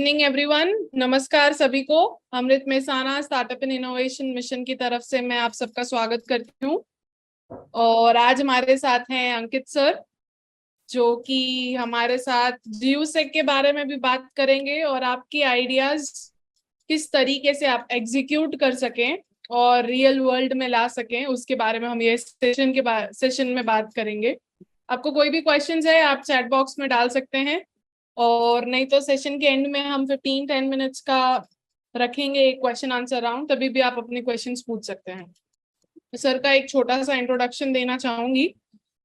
Evening everyone. नमस्कार सभी को। Amrut Mehsana startup in innovation mission की तरफ से मैं आप सबका स्वागत करती हूँ। और आज हमारे साथ हैं अंकित सर, जो कि हमारे साथ जीयूसेक के बारे में भी बात करेंगे और आपकी आइडियाज किस तरीके से आप एग्जीक्यूट कर सकें और रियल वर्ल्ड में ला सकें, उसके बारे में हम ये सेशन में बात करेंगे। आपको कोई भी क्वेश्चंस है आप चैट बॉक्स में डाल सकते हैं, और नहीं तो सेशन के एंड में हम 15-10 मिनट्स का रखेंगे एक क्वेश्चन आंसर राउंड, तभी भी आप अपने क्वेश्चंस पूछ सकते हैं। तो सर का एक छोटा सा इंट्रोडक्शन देना चाहूंगी।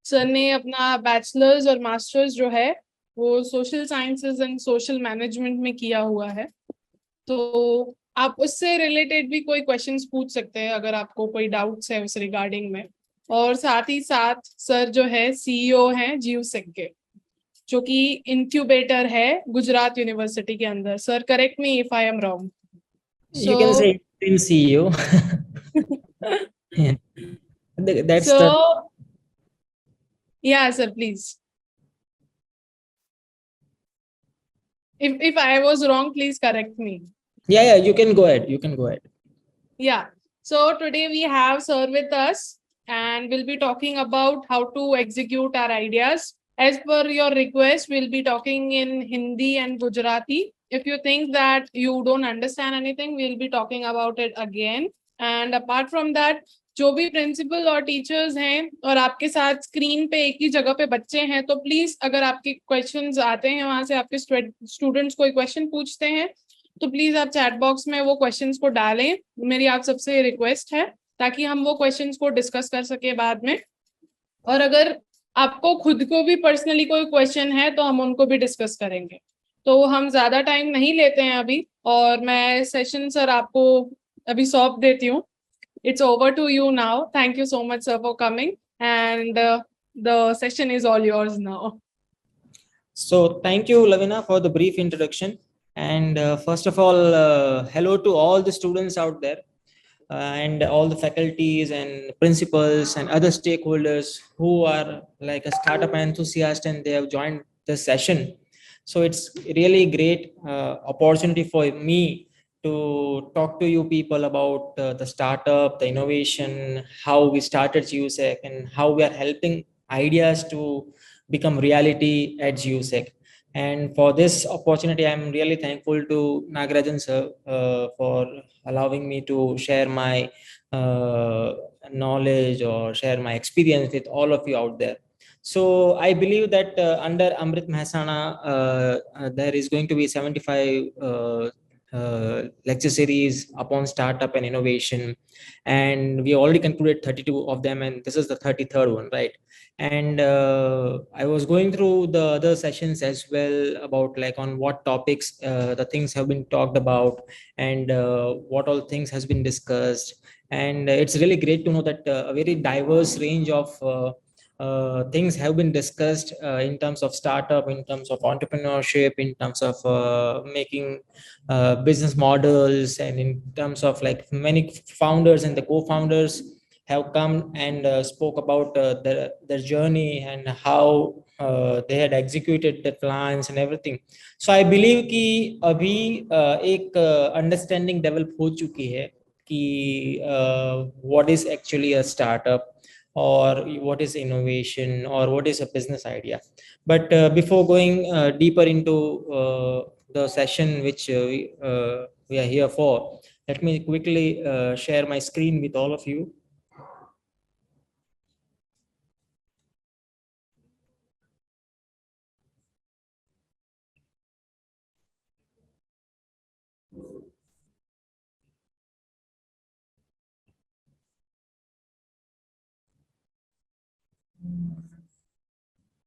सर ने अपना बैचलर्स और मास्टर्स जो है वो social sciences and social management में किया हुआ है। तो आप उससे रिलेटेड भी कोई क्वेश्चंस पूछ सकते हैं अगर आपको कोई डाउट्स है उस रिगार्डिंग में। और साथ ही साथ सर जो है सीईओ हैं जीयूसेक के, जो कि इंक्यूबेटर है गुजरात यूनिवर्सिटी के अंदर। Sir correct me if I am wrong. You can say so interim CEO. Yeah. That's so the या sir please, if I was wrong please correct me. yeah. You can go ahead. You can go ahead. Yeah. So today we have sir with us and we'll be talking about how to execute our ideas. As per your request, we'll be talking in Hindi and Gujarati. If you think that you don't understand anything, we'll be talking about it again. And apart from that, जो भी principal और teachers हैं और आपके साथ screen पे एक ही जगह पे बच्चे हैं, तो प्लीज अगर आपके क्वेश्चंस आते हैं, वहां से आपके स्टूडेंट्स कोई क्वेश्चन पूछते हैं, तो प्लीज आप चैट बॉक्स में वो क्वेश्चंस को डालें। मेरी आप सबसे रिक्वेस्ट है, ताकि हम वो क्वेश्चंस को डिस्कस कर सके बाद में। और अगर आपको खुद को भी पर्सनली कोई क्वेश्चन है तो हम उनको भी डिस्कस करेंगे। तो हम ज्यादा टाइम नहीं लेते हैं अभी, और मैं सेशन सर आपको अभी सौंप देती हूँ। It's over to you now. Thank you so much sir for coming, and the session is all yours now. So thank you, Lavina, for the brief introduction. And first of all, hello to all the students out there, and all the faculties and principals and other stakeholders who are like a startup enthusiast and they have joined the session. So it's really great opportunity for me to talk to you people about the startup, the innovation, how we started GUSEC, and how we are helping ideas to become reality at GUSEC. And for this opportunity, I'm really thankful to Nagarajan sir for allowing me to share my knowledge or share my experience with all of you out there. So I believe that under Amrit Mehsana, there is going to be 75 lecture series upon startup and innovation, and we already concluded 32 of them, and this is the 33rd one, right? And I was going through the other sessions as well about like on what topics the things have been talked about, and what all things has been discussed. And it's really great to know that a very diverse range of things have been discussed in terms of startup, in terms of entrepreneurship, in terms of making business models, and in terms of like many founders and the co-founders have come and spoke about their journey and how they had executed the plans and everything. So I believe कि अभी एक understanding develop हो चुकी है कि what is actually a startup, or what is innovation, or what is a business idea. But before going deeper into the session which we are here for, let me quickly share my screen with all of you.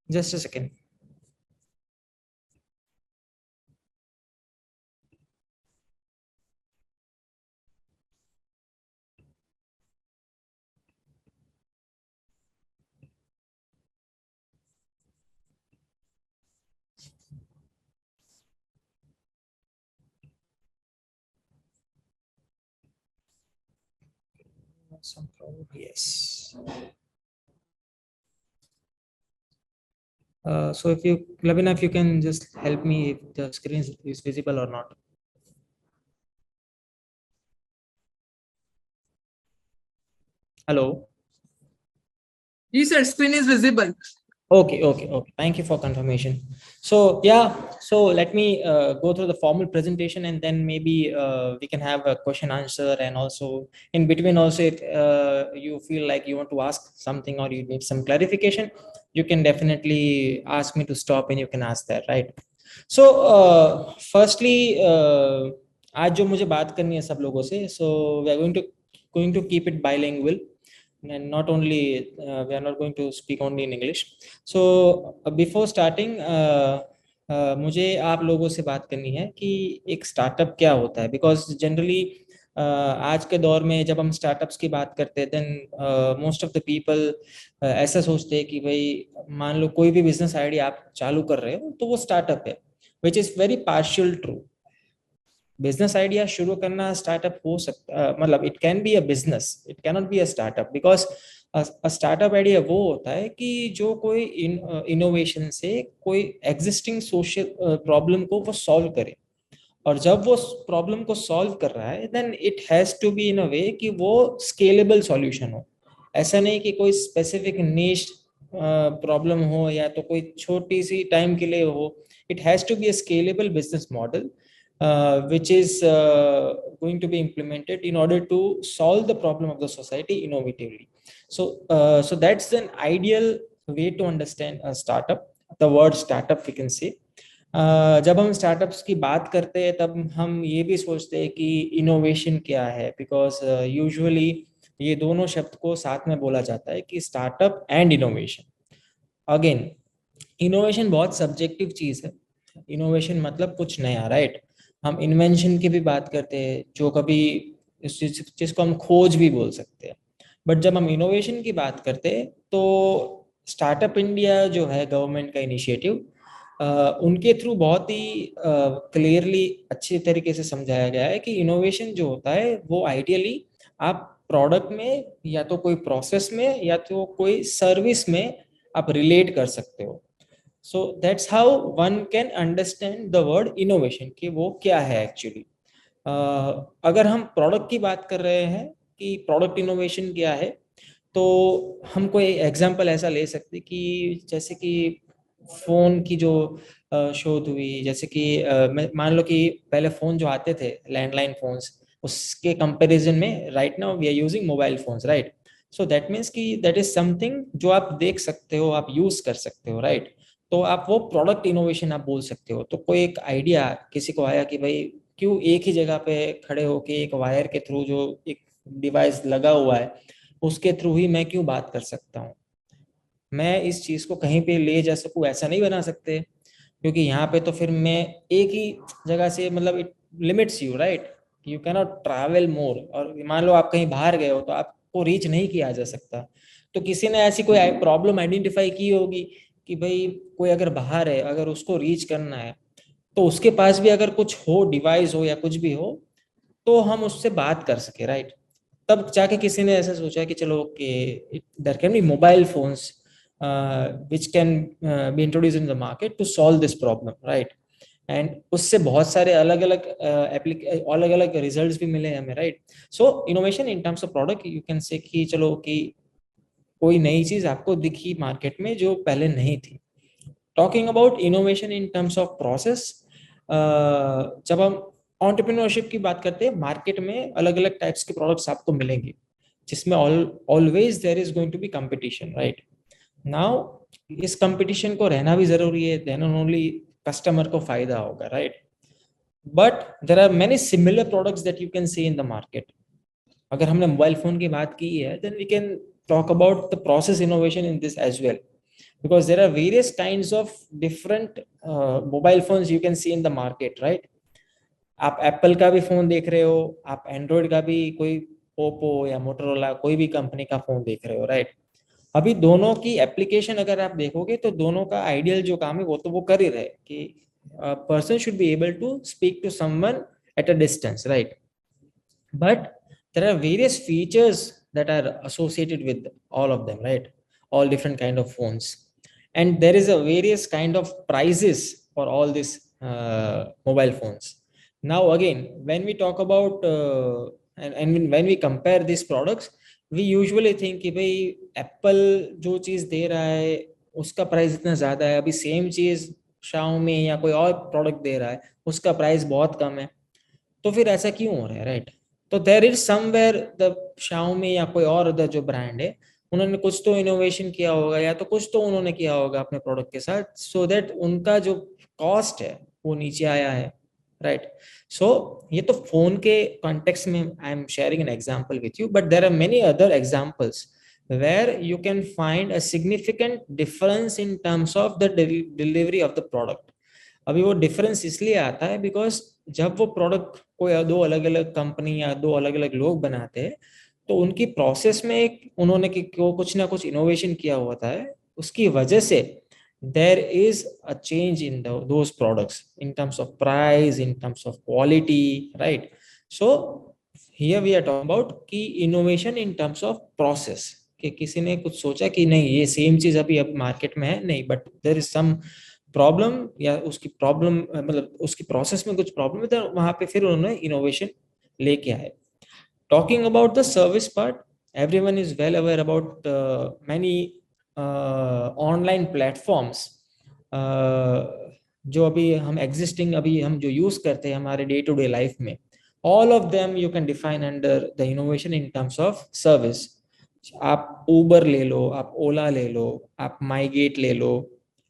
Just a second. Some problem. Yes. So if you, Lavina, if you can just help me if the screen is visible or not. Hello. Yes, sir, screen is visible. Okay. Thank you for confirmation. So yeah, so let me go through the formal presentation, and then maybe we can have a question answer, and also in between also if you feel like you want to ask something or you need some clarification, you can definitely ask me to stop and you can ask that, right? So firstly, आज जो मुझे बात करनी है सब लोगों से, so we are going to keep it bilingual, and not only we are not going to speak only in English. So before starting, मुझे आप लोगों से बात करनी है कि एक स्टार्टअप क्या होता है, बिकॉज जनरली आज के दौर में जब हम स्टार्टअप्स की बात करते हैं, then most of the people ऐसा सोचते हैं कि भाई मान लो कोई भी बिजनेस आइडिया आप चालू कर रहे हो तो वो स्टार्टअप है, which is very partial true. Business idea शुरू करना स्टार्टअप हो सकता, मतलब it can be a business, it cannot be a startup, because startup idea वो होता है कि जो कोई इनोवेशन से कोई एग्जिस्टिंग सोशल प्रॉब्लम को वो सॉल्व करे. और जब वो प्रॉब्लम को सॉल्व कर रहा है, then it has to be in a way कि वो स्केलेबल सॉल्यूशन हो. ऐसा नहीं कि कोई स्पेसिफिक नीश प्रॉब्लम हो या तो कोई छोटी सी टाइम के लिए हो. It has to be a scalable business model which is going to be implemented in order to solve the problem of the society innovatively. So that's an ideal way to understand a startup. The word startup we can say. जब हम startups की बात करते हैं तब हम ये भी सोचते हैं कि इनोवेशन क्या है, बिकॉज यूजुअली ये दोनों शब्द को साथ में बोला जाता है कि startup and innovation. Again, innovation बहुत सब्जेक्टिव चीज है. इनोवेशन मतलब कुछ नया, राइट? हम इन्वेंशन की भी बात करते हैं, जो कभी इस चीज को हम खोज भी बोल सकते हैं. बट जब हम इनोवेशन की बात करते हैं तो स्टार्टअप इंडिया जो है गवर्नमेंट का इनिशिएटिव, उनके थ्रू बहुत ही क्लियरली अच्छे तरीके से समझाया गया है कि इनोवेशन जो होता है वो आइडियली आप प्रोडक्ट में या तो कोई प्रोसेस में या तो कोई सर्विस में आप रिलेट कर सकते हो. So that's how one can understand the word innovation कि वो क्या है एक्चुअली. अगर हम प्रोडक्ट की बात कर रहे हैं कि प्रोडक्ट इनोवेशन क्या है, तो हम कोई एग्जांपल ऐसा ले सकते कि जैसे कि फोन की जो शोध हुई, जैसे कि मान लो कि पहले फोन जो आते थे लैंडलाइन फोन्स, उसके कंपैरिजन में right now we are using mobile phones, right? So that means कि दैट इज समथिंग जो आप देख सकते हो, आप यूज कर सकते हो, राइट? तो आप वो प्रोडक्ट इनोवेशन आप बोल सकते हो. तो कोई एक आइडिया किसी को आया कि भाई क्यों एक ही जगह पे खड़े होके एक वायर के थ्रू जो एक डिवाइस लगा हुआ है उसके थ्रू ही मैं क्यों बात कर सकता हूँ, मैं इस चीज को कहीं पे ले जा सकूं, ऐसा नहीं बना सकते, क्योंकि यहाँ पे तो फिर मैं एक ही जगह से, मतलब it limits you, right? You can not travel मोर. और मान लो आप कहीं बाहर गए हो तो आपको रीच नहीं किया जा सकता. तो किसी ने ऐसी कोई प्रॉब्लम आइडेंटिफाई की होगी कि भाई कोई अगर बाहर है, अगर उसको रीच करना है तो उसके पास भी अगर कुछ हो, डिवाइस हो या कुछ भी हो, तो हम उससे बात कर सके, राइट? तब जाके किसी ने ऐसा सोचा कि चलो कि there can be mobile phones which can be introduced in the market to solve this problem, right? And उससे बहुत सारे अलग अलग रिजल्ट्स भी मिले हमें, right? So innovation in terms of product you can say कि चलो कि कोई नई चीज आपको दिखी मार्केट में जो पहले नहीं थी. Talking about innovation in terms of process, जब हम एंटरप्रेन्योरशिप की बात करते हैं, मार्केट में अलग अलग टाइप्स के प्रोडक्ट्स आपको मिलेंगे जिसमें always there is going to be competition, right? Now इस कंपटीशन को रहना भी जरूरी है, देन ओनली कस्टमर को फायदा होगा, right? But there are many similar products that you can see in the market. अगर हमने मोबाइल फोन की बात की है, then we can talk about the process innovation in this as well, because there are various kinds of different mobile phones you can see in the market, right? आप Apple का भी phone देख रहे हो, आप एंड्रॉइड का भी, कोई ओप्पो या मोटोरोला कोई भी कंपनी का फोन देख रहे हो, राइट? अभी दोनों की एप्लीकेशन अगर आप देखोगे तो दोनों का आइडियल जो काम है वो तो वो कर ही रहे कि person should be able to speak to someone at a distance, right? But there are various features that are associated with all of them, right? All different kind of phones. and there is a various kind of prices for all these mobile phones. Now again, when we talk about and when we compare these products, we usually think कि भाई Apple जो चीज दे रहा है उसका price इतना ज्यादा है, अभी सेम चीज Xiaomi या कोई और प्रोडक्ट दे रहा है उसका प्राइस बहुत कम है, तो फिर ऐसा क्यों हो रहा है, राइट? तो there is somewhere the Xiaomi या कोई और अदर जो ब्रांड है, उन्होंने कुछ तो इनोवेशन किया होगा या तो कुछ तो उन्होंने किया होगा अपने प्रोडक्ट के साथ, सो दैट उनका जो कॉस्ट है वो नीचे आया है, राइट? सो ये तो फोन के कॉन्टेक्स्ट में I am sharing an example with you, but there are many other examples where you can find a significant difference in terms of the delivery of the product. अभी वो difference इसलिए आता है because जब वो product कोई दो अलग अलग कंपनी या दो अलग अलग लोग बनाते हैं, तो उनकी प्रोसेस में एक उन्होंने कुछ ना कुछ इनोवेशन किया होता है, उसकी वजह से there is a change in those products in terms of price, in terms of quality, right? So here we are talking about कि innovation in terms of process, कि किसी ने कुछ सोचा कि नहीं ये सेम चीज अभी अब मार्केट में है नहीं, but there is some problem या उसकी प्रॉब्लम मतलब उसकी प्रोसेस में कुछ प्रॉब्लम है, तो वहां पे फिर उन्होंने इनोवेशन लेके आए. Talking about the service part, everyone is well aware about many online platforms जो अभी हम एग्जिस्टिंग अभी हम जो यूज करते हैं हमारे डे टू डे लाइफ में, all of them you can define under the innovation in terms of service. आप उबर ले लो, आप ओला ले लो, आप माई गेट ले लो,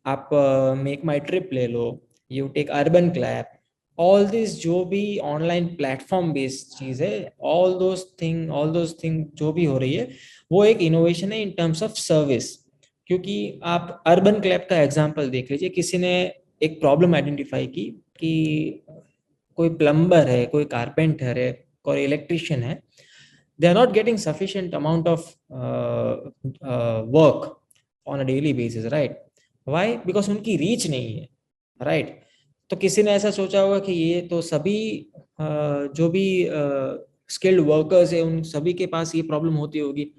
आप मेक माई ट्रिप ले लो, you take Urban Clap, all this जो भी ऑनलाइन प्लेटफॉर्म बेस्ड चीज है, ऑल दोज थिंग जो भी हो रही है वो एक इनोवेशन है इन टर्म्स ऑफ सर्विस. क्योंकि आप अर्बन क्लैप का एग्जांपल देख लीजिए, किसी ने एक प्रॉब्लम आइडेंटिफाई की कि कोई प्लम्बर है, कोई कारपेंटर है, कोई इलेक्ट्रिशियन है, they are not getting sufficient amount of work on a daily basis, right? Why? Because उनकी रीच नहीं है, right? तो किसी ने ऐसा सोचा होगा कि ये तो सभी जो भी स्किल्ड वर्कर्स है उन सभी के पास ये प्रॉब्लम होती होगी,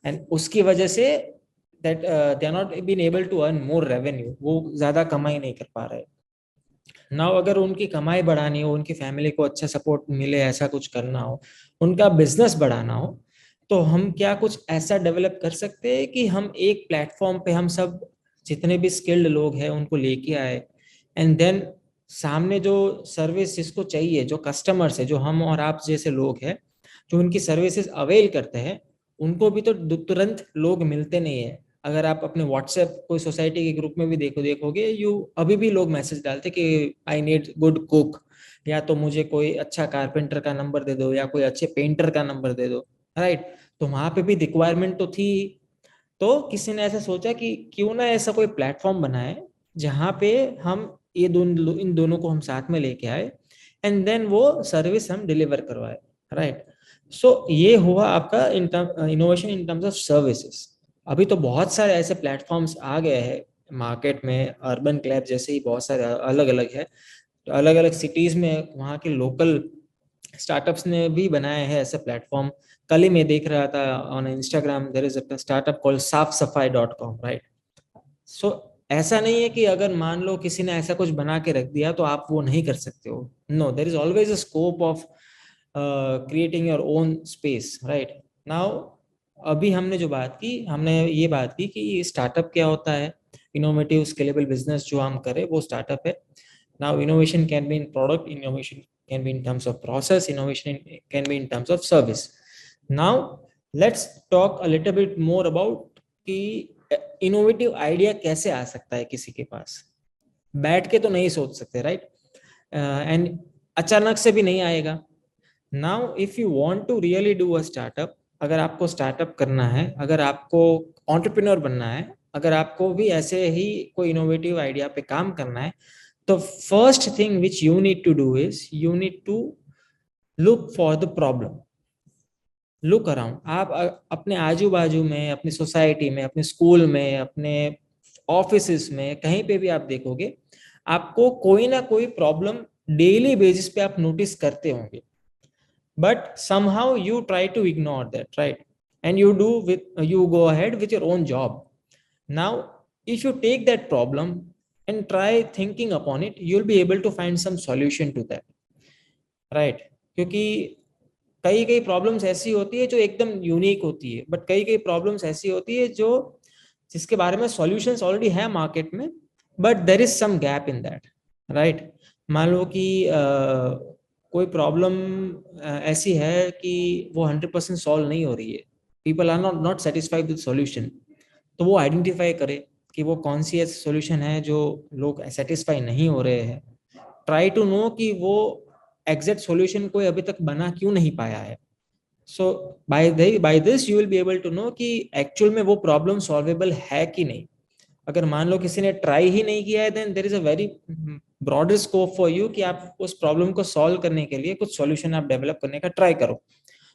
एंड उसकी वजह से that they are not been able to earn more revenue, वो ज्यादा कमाई नहीं कर पा रहे. नाउ अगर उनकी कमाई बढ़ानी हो, उनकी फैमिली को अच्छा सपोर्ट मिले, ऐसा कुछ करना हो, उनका बिजनेस बढ़ाना हो, तो हम क्या कुछ ऐसा डेवलप कर सकते हैं कि हम एक प्लेटफॉर्म पे हम सब जितने भी स्किल्ड लोग हैं उनको लेके आए, एंड देन सामने जो सर्विस जिसको चाहिए, जो कस्टमर्स है, जो हम और आप जैसे लोग हैं जो उनकी सर्विसेज अवेल करते हैं, उनको भी तो तुरंत लोग मिलते नहीं है. अगर आप अपने व्हाट्सएप कोई सोसाइटी के ग्रुप में भी देखोगे, अभी भी लोग मैसेज डालते कि आई नीड गुड कुक, या तो मुझे कोई अच्छा कारपेंटर का नंबर दे दो या कोई अच्छे पेंटर का नंबर दे दो, राइट? तो वहां पे भी रिक्वायरमेंट तो थी. तो किसी ने ऐसा सोचा कि क्यों ना ऐसा कोई प्लेटफॉर्म बनाए जहाँ पे हम इन दोनों को हम साथ में लेके आए, एंड देन वो सर्विस हम डिलीवर करवाए, राइट? सो ये हुआ आपका innovation in terms of services. अभी तो बहुत सारे ऐसे प्लेटफॉर्म्स आ गए हैं मार्केट में, अर्बन क्लैब जैसे ही बहुत सारे अलग अलग है, तो अलग अलग सिटीज में वहाँ के लोकल स्टार्टअप्स ने भी बनाए हैं ऐसे प्लेटफॉर्म. कल ही मैं देख रहा था on Instagram, there is a startup called safsafai.com, right? So ऐसा नहीं है कि अगर मान लो किसी ने ऐसा कुछ बना के रख दिया तो आप वो नहीं कर सकते हो. No, there is always a scope of creating your own space, right? Now अभी हमने ये बात की कि स्टार्टअप क्या होता है, इनोवेटिव स्केलेबल बिजनेस जो हम करें वो स्टार्टअप है. Now innovation can be in product, innovation can be in terms of process, innovation can be in terms of service. Now let's talk a little bit more about कि innovative idea कैसे आ सकता है किसी के पास. बैठ के तो नहीं सोच सकते, राइट? एंड अचानक से भी नहीं आएगा. Now if you want to really do a startup, अगर आपको स्टार्टअप करना है, अगर आपको एंटरप्रेन्योर बनना है, अगर आपको भी ऐसे ही कोई इनोवेटिव आइडिया पे काम करना है, the first thing which you need to do is you need to look for the problem. Look around. आप अपने आजू बाजू में, अपनी सोसाइटी में, अपने स्कूल में, अपने ऑफिसेस में, कहीं पे भी आप देखोगे आपको कोई ना कोई प्रॉब्लम डेली बेसिस पे आप नोटिस करते होंगे, but somehow you try to ignore that, right? And you go ahead with your own job. Now if you take that problem and try thinking upon it, you'll be able to find some solution to that, right? क्योंकि कई कई problems ऐसी होती है जो एकदम unique होती है, बट कई कई प्रॉब्लम्स ऐसी होती है जो जिसके बारे में सॉल्यूशंस ऑलरेडी है मार्केट में, but there is some gap in that, right? मान लो कि कोई प्रॉब्लम ऐसी है कि वो 100% सॉल्व नहीं हो रही है, people are not satisfied with solution, तो वो आइडेंटिफाई करे कि वो कौन सी ऐसी सॉल्यूशन है जो लोग सेटिस्फाई नहीं हो रहे हैं, ट्राई टू नो कि वो एग्जैक्ट सॉल्यूशन कोई अभी तक बना क्यों नहीं पाया है. So by this you will be able to know कि एक्चुअल में वो प्रॉब्लम सॉल्वेबल है कि नहीं. अगर मान लो किसी ने ट्राई ही नहीं किया है, then there is a very broader scope for you कि आप उस प्रॉब्लम को सॉल्व करने के लिए कुछ सॉल्यूशन आप डेवलप करने का ट्राई करो.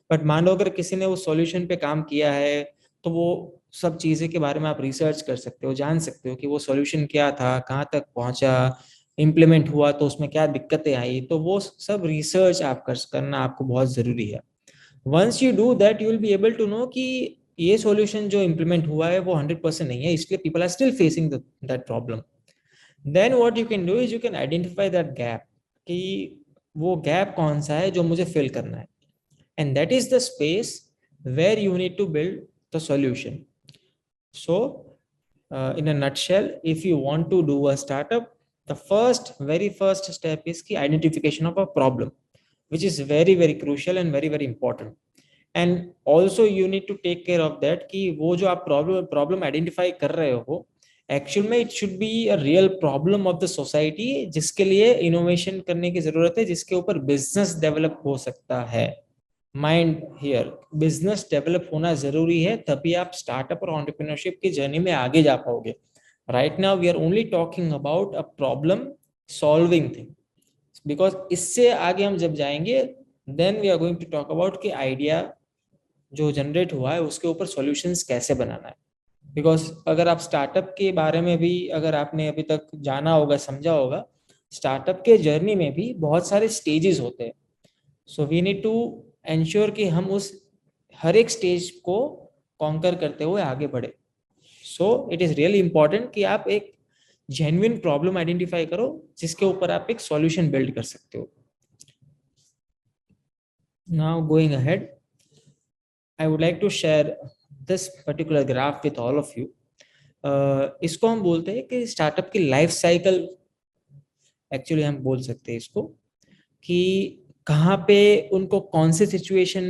बट मान लो अगर किसी ने उस सॉल्यूशन पे काम किया है, तो वो सब चीजें के बारे में आप रिसर्च कर सकते हो, जान सकते हो कि वो सॉल्यूशन क्या था, कहाँ तक पहुंचा, इम्प्लीमेंट हुआ तो उसमें क्या दिक्कतें आई, तो वो सब रिसर्च आप करना आपको बहुत जरूरी है. Once you do that you will be able to know कि ये सॉल्यूशन जो इम्प्लीमेंट हुआ है वो 100% नहीं है, इसलिए people are still facing that problem. Then what you can do is you can identify that gap, कि वो गैप कौन सा है जो मुझे फिल करना है, and that is the space where you need to build the solution. So in a nutshell, if you want to do a startup, the very first step is the identification of a problem, which is very very crucial and very very important. And also you need to take care of that कि वो जो आप problem identify कर रहे हो, actual में it should be a real problem of the society, जिसके लिए इनोवेशन करने की जरूरत है, जिसके ऊपर बिजनेस डेवलप हो सकता है. माइंड हियर, बिजनेस डेवलप होना जरूरी है, तभी आप स्टार्टअप और एंटरप्रेन्योरशिप की जर्नी में आगे जा पाओगे. Right now we are only talking about a problem solving thing, because इससे आगे हम जब जाएंगे then we are going to talk about कि आइडिया जो जनरेट हुआ है उसके ऊपर सॉल्यूशंस कैसे बनाना है. बिकॉज अगर आप स्टार्टअप के बारे में भी अगर आपने अभी तक जाना होगा, समझा होगा, स्टार्टअप के जर्नी में भी बहुत सारे स्टेजेस होते हैं. So we need to ensure कि हम उस हर एक स्टेज को कॉन्कर करते हुए आगे बढ़े. So it is really important कि आप एक जेन्युइन प्रॉब्लम आइडेंटिफाई करो जिसके ऊपर आप एक सॉल्यूशन बिल्ड कर सकते हो. Now going ahead, I would like to share this particular graph with all of you. इसको हम बोलते हैं कि स्टार्टअप की लाइफ साइकिल, एक्चुअली हम बोल सकते हैं इसको कि कहाँ पे उनको कौन सी सिचुएशन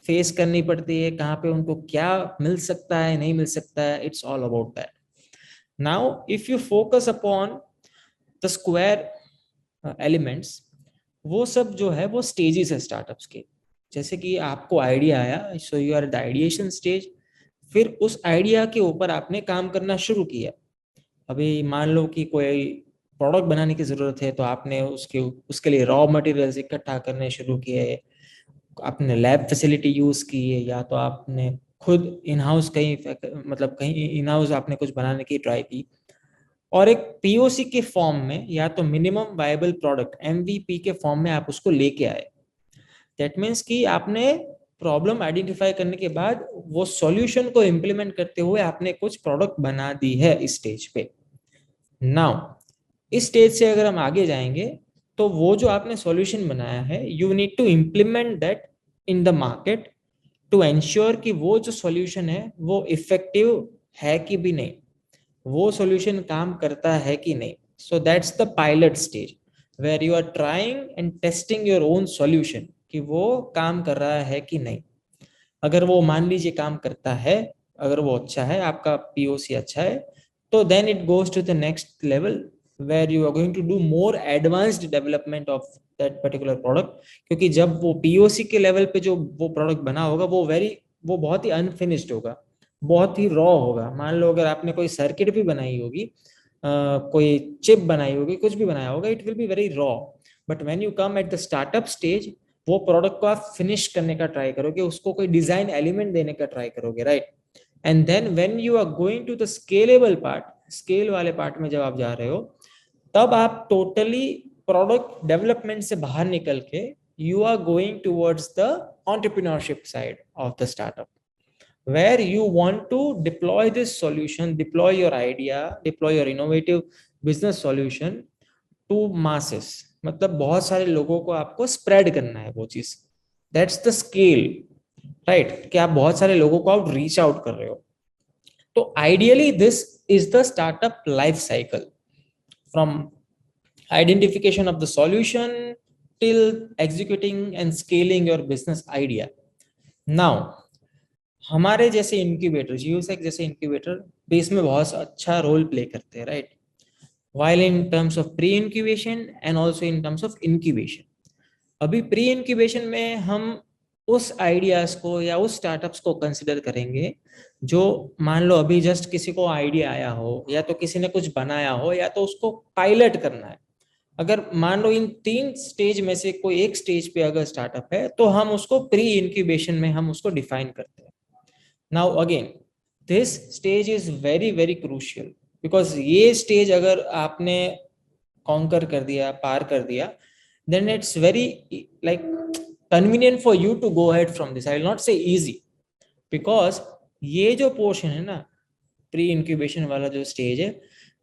फेस करनी पड़ती है, कहाँ पे उनको क्या मिल सकता है, नहीं मिल सकता है. It's all about that. Now if you focus upon the square elements, वो सब जो है वो स्टेजेस है स्टार्टअप्स के. जैसे कि आपको आइडिया आया, so you are the ideation stage, फिर उस आइडिया के ऊपर आपने काम करना शुरू किया. अभी मान लो कि कोई प्रोडक्ट बनाने की जरूरत है, तो आपने उसके लिए रॉ मटेरियल्स इकट्ठा करने शुरू किए, आपने लैब फैसिलिटी यूज की है, या तो आपने खुद इन हाउस कहीं इन हाउस आपने कुछ बनाने की ट्राई की, और एक पीओसी के फॉर्म में या तो मिनिमम वायबल प्रोडक्ट एमवीपी के फॉर्म में आप उसको लेके आए. दैट मीन्स कि आपने प्रॉब्लम आइडेंटिफाई करने के बाद वो सॉल्यूशन को इम्प्लीमेंट करते हुए आपने कुछ प्रोडक्ट बना दी है इस स्टेज पे. नाउ इस स्टेज से अगर हम आगे जाएंगे, तो वो जो आपने सॉल्यूशन बनाया है, you need to implement that in the market to ensure कि वो जो सॉल्यूशन है वो इफेक्टिव है कि भी नहीं, वो सॉल्यूशन काम करता है कि नहीं. So that's the pilot stage where you are trying and testing your own solution कि वो काम कर रहा है कि नहीं. अगर वो मान लीजिए काम करता है, अगर वो अच्छा है, आपका पीओसी अच्छा है, तो then it goes to the next level where you are going to do more advanced development of that particular product. क्योंकि जब वो पीओसी के लेवल पे जो वो प्रोडक्ट बना होगा वो बहुत ही अनफिनिश्ड होगा, बहुत ही रॉ होगा. मान लो अगर आपने कोई सर्किट भी बनाई होगी, कोई चिप बनाई होगी, कुछ भी बनाया होगा, it will be very raw. But when you come at the startup stage, वो प्रोडक्ट को आप फिनिश करने का ट्राई करोगे, उसको कोई डिजाइन एलिमेंट देने का ट्राई करोगे, right. And then when you are going to the scalable part, scale वाले पार्ट में जब आप जा रहे हो, तब आप टोटली प्रोडक्ट डेवलपमेंट से बाहर निकल के you are going towards the entrepreneurship side of the startup. where you want to deploy this solution, deploy your idea, deploy your innovative business solution to masses. मतलब बहुत सारे लोगों को आपको स्प्रेड करना है वो चीज. दैट्स द स्केल, राइट, कि आप बहुत सारे लोगों को आप रीच आउट कर रहे हो. तो ideally this is the startup life cycle, from identification of the solution till executing and scaling your business idea. Now हमारे जैसे इंक्यूबेटर, जियोसेक जैसे इंक्यूबेटर भी इसमें बहुत अच्छा रोल प्ले करते हैं, right, while in terms of pre incubation and also in terms of incubation. अभी प्री इंक्यूबेशन में हम उस आइडियाज को या उस स्टार्टअप्स को कंसिडर करेंगे जो मान लो अभी जस्ट किसी को आइडिया आया हो, या तो किसी ने कुछ बनाया हो, या तो उसको पायलट करना है. अगर मान लो इन 3 स्टेज में से कोई एक स्टेज पे अगर स्टार्टअप है तो हम उसको प्री इंक्यूबेशन में हम उसको डिफाइन करते हैं. Now again this stage is very very crucial, because ये स्टेज अगर आपने कॉन्कर कर दिया, पार कर दिया, then it's very like convenient for you to go ahead from this. I will not say easy, because ये जो पोर्शन है ना, प्री इंक्यूबेशन वाला जो स्टेज है,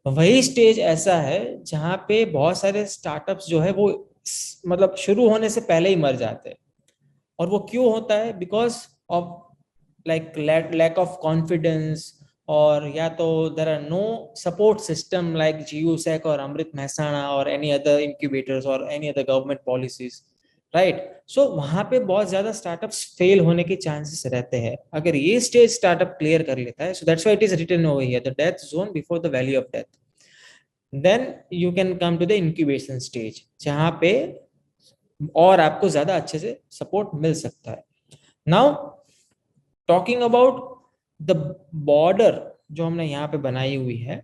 वही स्टेज ऐसा है जहाँ पे बहुत सारे स्टार्टअप्स जो है वो मतलब शुरू होने से पहले ही मर जाते हैं. और वो क्यों होता है? Because of like lack of confidence, और या तो there are no support system like GUSEC और अमृत महसाणा और एनी अदर इंक्यूबेटर्स और any other government policies, right. So वहां पे बहुत ज्यादा स्टार्टअप्स फेल होने के चांसेस रहते हैं. अगर ये स्टेज स्टार्टअप क्लियर कर लेता है, so that's why it is written over here, the death zone before the valley of death, then you can come to the incubation stage, जहां पे और आपको ज्यादा अच्छे से सपोर्ट मिल सकता है. Now talking about the border जो हमने यहाँ पे बनाई हुई है,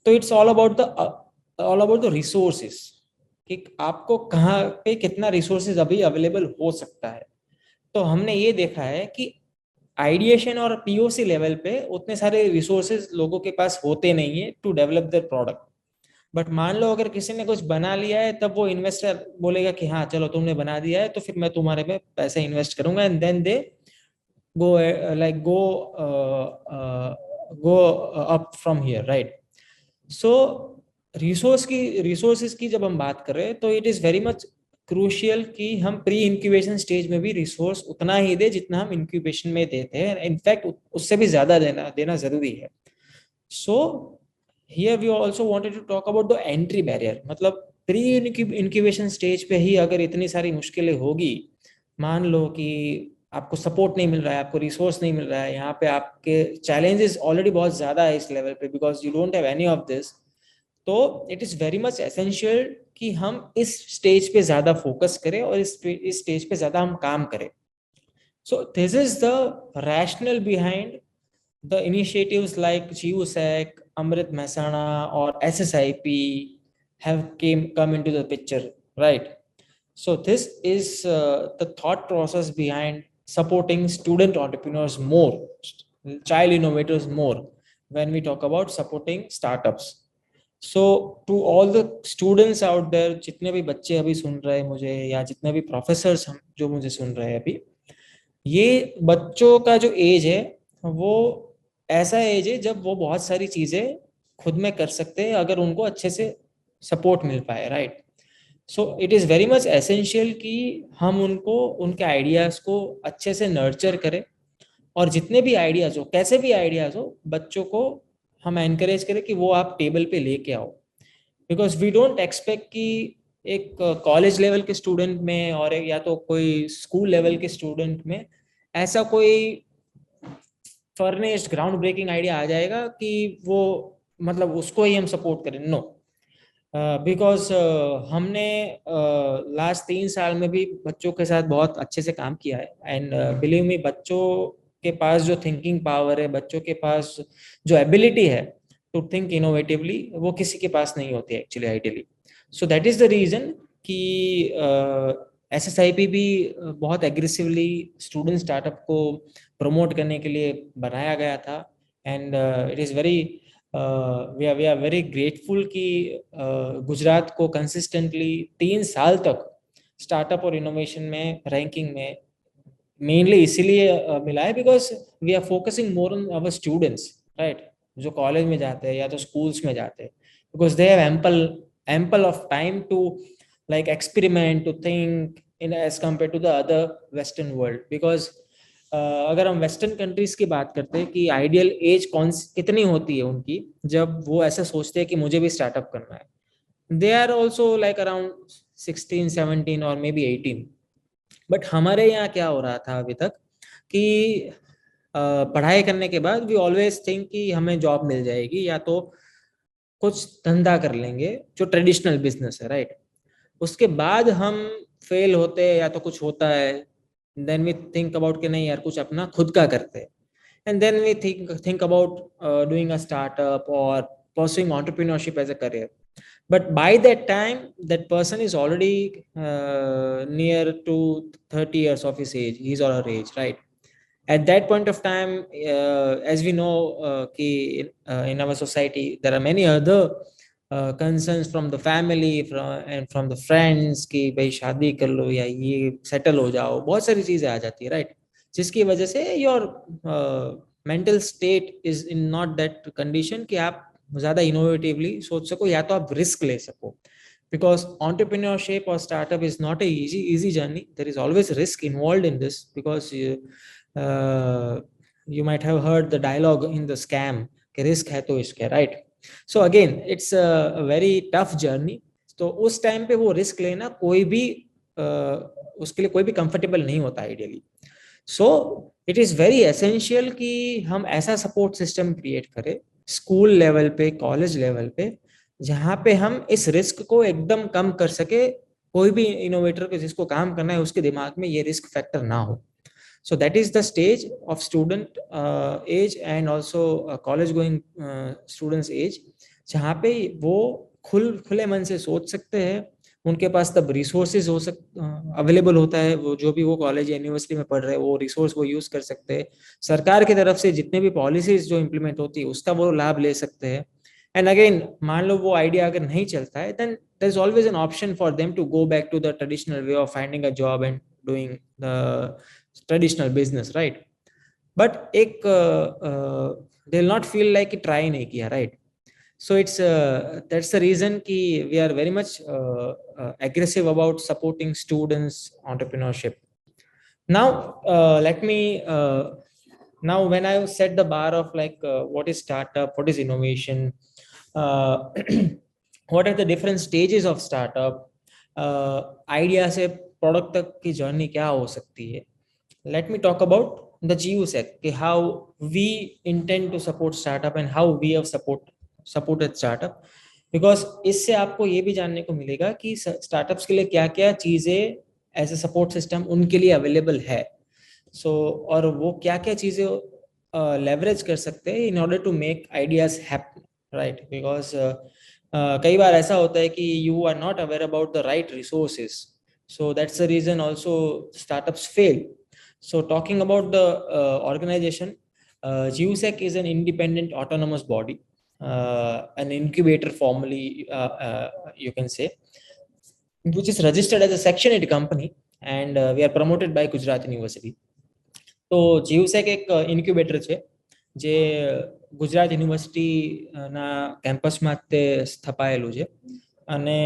तो it's all about the resources, कि आपको कहाँ पे कितना रिसोर्सेज अभी अवेलेबल हो सकता है. तो हमने ये देखा है कि आइडिएशन और पीओसी लेवल पे उतने सारे रिसोर्सेज लोगों के पास होते नहीं है to develop their product. But मान लो अगर किसी ने कुछ बना लिया है, तब वो इन्वेस्टर बोलेगा कि हाँ चलो तुमने बना दिया है तो फिर मैं तुम्हारे में पैसे इन्वेस्ट करूंगा, and then they go like go up from here, right. So resources की जब हम बात कर रहे हैं, तो it is very much crucial कि हम प्री इंक्यूबेशन स्टेज में भी रिसोर्स उतना ही दे जितना हम इंक्यूबेशन में देते हैं. इनफैक्ट उससे भी ज्यादा देना जरूरी है. So here we also wanted to talk about the entry barrier. मतलब प्री इंक्यूबेशन स्टेज पे ही अगर इतनी सारी मुश्किलें होगी, मान लो कि आपको सपोर्ट नहीं मिल रहा है, आपको रिसोर्स नहीं मिल रहा है, यहाँ पे आपके चैलेंजेस ऑलरेडी बहुत ज्यादा है इस लेवल पे, because you don't have any of this. तो it is very much essential कि हम इस स्टेज पे ज्यादा फोकस करें और इस स्टेज पे ज्यादा हम काम करें. So this is the rationale behind the initiatives like GUSEC, Amrut Mehsana और SSIP have come into the picture, right. So this is the thought process behind supporting student entrepreneurs more, child innovators more, when we talk about supporting startups. So to all the students out there, जितने भी बच्चे अभी सुन रहे हैं मुझे, या जितने भी प्रोफेसर्स जो मुझे सुन रहे हैं अभी, ये बच्चों का जो एज है वो ऐसा एज है जब वो बहुत सारी चीजें खुद में कर सकते हैं अगर उनको अच्छे से सपोर्ट मिल पाए, right. So it is very much essential कि हम उनको, उनके आइडियाज़ को अच्छे से नर्चर करें, और जितने भी आइडियाज़ हो, कैसे भी आइडियाज़ हो, बच्चों को हम एनकरेज करें कि वो आप टेबल पे लेके आओ. बिकॉज वी डोंट एक्सपेक्ट कि एक कॉलेज लेवल के स्टूडेंट में और या तो कोई स्कूल लेवल के स्टूडेंट में ऐसा कोई फर्निश्ड ग्राउंड ब्रेकिंग आइडिया आ जाएगा कि वो मतलब उसको ही हम सपोर्ट करें. नो, बिकॉज हमने लास्ट 3 साल में भी बच्चों के साथ बहुत अच्छे से काम किया है, एंड बिलीव मी, बच्चों के पास जो थिंकिंग पावर है, बच्चों के पास जो एबिलिटी है टू थिंक इनोवेटिवली, वो किसी के पास नहीं होती है actually, ideally. So that is the reason कि SSIP भी बहुत एग्रेसिवली स्टूडेंट स्टार्टअप को प्रमोट करने के लिए बनाया गया था. And it is very we are very grateful कि गुजरात को कंसिस्टेंटली 3 साल तक स्टार्टअप और इनोवेशन में रैंकिंग में मेनली इसीलिए मिला है because we are focusing more on our students, right, जो कॉलेज में जाते हैं या तो स्कूल्स में जाते हैं, because they have ample of time to like experiment, to think in age compare to the other western world. Because अगर हम वेस्टर्न कंट्रीज की बात करते हैं कि आइडियल एज कितनी होती है उनकी जब वो ऐसा सोचते हैं कि मुझे भी स्टार्टअप करना है, they are also like around 16, 17 और मे बी 18। बट हमारे यहाँ क्या हो रहा था अभी तक कि पढ़ाई करने के बाद वी ऑलवेज थिंक कि हमें जॉब मिल जाएगी या तो कुछ धंधा कर लेंगे जो ट्रेडिशनल बिजनेस है, राइट। उसके बाद हम फेल होते हैं या तो कुछ होता है, देन वी थिंक अबाउट कि नहीं यार कुछ अपना खुद का करते हैं, and then we think about doing a startup or pursuing entrepreneurship as a career. But by that time that person is already near to 30 years of his or her age, right? At that point of time, as we know in our society there are many other concerns from the family and from the friends कि भाई शादी कर लो या ये settle हो जाओ, बहुत सारी चीजें आ जाती है, राइट, जिसकी वजह से your mental state is in not that condition कि आप ज्यादा इनोवेटिवली सोच सको या तो आप रिस्क ले सको। Because entrepreneurship or startup is not a easy journey. There is always risk involved in this because you might have heard the dialogue in the scam कि रिस्क है तो इसके, right. So again it's a very tough journey. तो उस time पे वो risk लेना कोई भी उसके लिए कोई भी कंफर्टेबल नहीं होता ideally. So it is very essential कि हम ऐसा सपोर्ट सिस्टम क्रिएट करें स्कूल लेवल पे, कॉलेज लेवल पे, जहाँ पे हम इस रिस्क को एकदम कम कर सके। कोई भी इनोवेटर को जिसको काम करना है उसके दिमाग में ये रिस्क फैक्टर ना हो। So that is the stage of student age and also college going students age, जहाँ पे वो खुले मन से सोच सकते हैं। उनके पास तब रिसोर्सेज अवेलेबल होता है, वो जो भी वो कॉलेज या यूनिवर्सिटी में पढ़ रहे हैं वो रिसोर्स वो यूज कर सकते हैं। सरकार की तरफ से जितने भी पॉलिसीज जो इम्प्लीमेंट होती है उसका वो लाभ ले सकते हैं। एंड अगेन मान लो वो आइडिया अगर नहीं चलता है, then there is always an option for them to go back to the traditional way of finding a job and doing the traditional business, right. But एक they will not feel like कि try नहीं किया, right. So it's that's the reason ki we are very much aggressive about supporting students entrepreneurship. Now let me now when I set the bar of like what is startup, what is innovation, what are the different stages of startup, idea से product तक की journey क्या हो सकती है, let me talk about the GUSEC कि how we intend to support startup and how we have supported startup। Because इससे आपको ये भी जानने को मिलेगा कि स्टार्टअप्स के लिए क्या क्या चीजें एज ए सपोर्ट सिस्टम उनके लिए अवेलेबल है। सो और वो क्या क्या चीजें लेवरेज कर सकते हैं in order to make ideas happen, right. Because कई बार ऐसा होता है कि you are not aware about the right resources, so that's the reason also startups fail. So talking about the organization, GUSEC is an independent autonomous body, an incubator formally you can say, which is registered as a Section 8 company and we are promoted by Gujarat University. તો GUSEC એક incubator છે જે ગુજરાત યુનિવર્સિટીના કેમ્પસમાં તે સ્થપાયેલું છે અને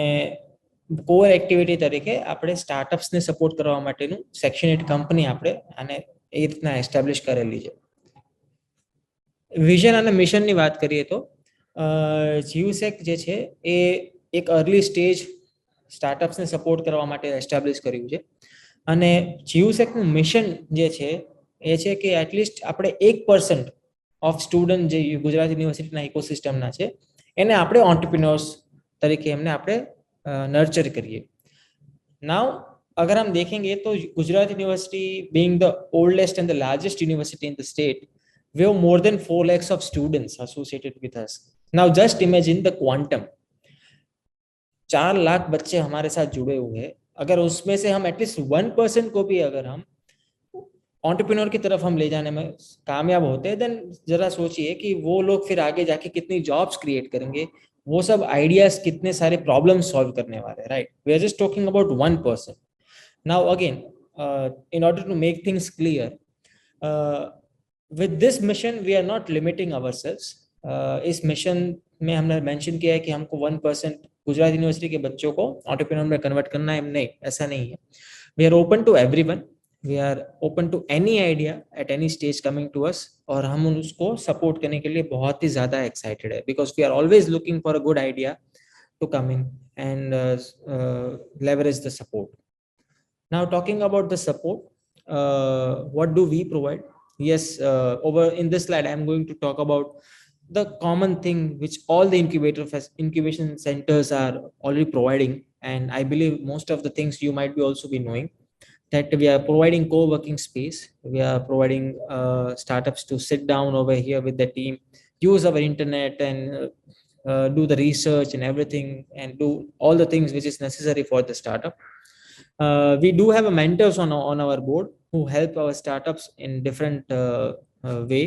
core activity તરીકે આપણે સ્ટાર્ટઅપ્સને સપોર્ટ કરવા માટેનું સેક્શન 8 કંપની આપણે આને એ રીતના એસ્ટાબ્લિશ કરેલી છે। વિઝન અને મિશનની વાત કરીએ તો GUSEC જે છે એ એક અર્લી સ્ટેજ સ્ટાર્ટઅપ્સને સપોર્ટ કરવા માટે એસ્ટાબ્લિશ કર્યું છે અને GUSECનું મિશન જે છે એ છે કે એટલીસ્ટ આપણે 1% ઓફ સ્ટુડન્ટ જે ગુજરાત યુનિવર્સિટીના ઇકોસિસ્ટમના છે એને આપણે ઓન્ટરપ્રિન્યોર્સ તરીકે એમને આપણે નર્ચર કરીએ। નાउ अगर हम देखेंगे तो Gujarat university being the oldest and the largest university in the state, we have more than 4 lakhs of students associated with us. Now just imagine the quantum, 4 lakh बच्चे हमारे साथ जुड़े हुए हैं। अगर उसमें से हम एटलीस्ट 1% को भी अगर हम एंटरप्रेन्योर की तरफ हम ले जाने में कामयाब होते हैं, देन जरा सोचिए कि वो लोग फिर आगे जाके कितनी जॉब्स क्रिएट करेंगे, वो सब आइडियाज कितने सारे प्रॉब्लम सॉल्व करने वाले हैं, right. We are just talking about 1%। Now again in order to make things clear, with this mission we are not limiting ourselves. इस मिशन में हमने मेंशन किया है कि हमको 1% गुजरात यूनिवर्सिटी के बच्चों को एंटरप्रेन्योर में कन्वर्ट करना है, नहीं, ऐसा नहीं है. We are open to everyone, we are open to any idea at any stage coming to us, और हम उसको सपोर्ट करने के लिए बहुत ही ज्यादा एक्साइटेड है, because we are always looking for a good idea to come in and leverage the support. Now talking about the support, what do we provide? Yes, over in this slide I am going to talk about the common thing which all the incubation centers are already providing, and I believe most of the things you might be also be knowing, that we are providing co-working space, we are providing startups to sit down over here with the team, use our internet and do the research and everything, and do all the things which is necessary for the startup. We do have a mentors on our board who help our startups in different way.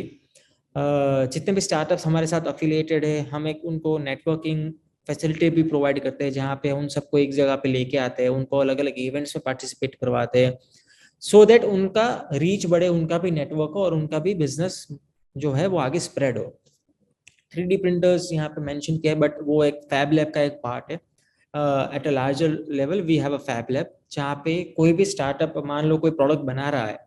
जितने भी startups हमारे साथ affiliated है, हम एक उनको networking facility भी provide करते हैं, जहाँ पे उन सबको एक जगह पे लेके आते हैं, उनको अलग अलग इवेंट्स में पार्टिसिपेट करवाते हैं, सो दैट उनका रीच बढ़े, उनका भी नेटवर्क हो और उनका भी बिजनेस जो है वो आगे स्प्रेड हो. 3D प्रिंटर्स यहाँ पे मेंशन किया है, बट वो एक फैब लैब का एक पार्ट है. At a larger level we have a fab lab, जहाँ पे कोई भी स्टार्टअप मान लो कोई प्रोडक्ट बना रहा है,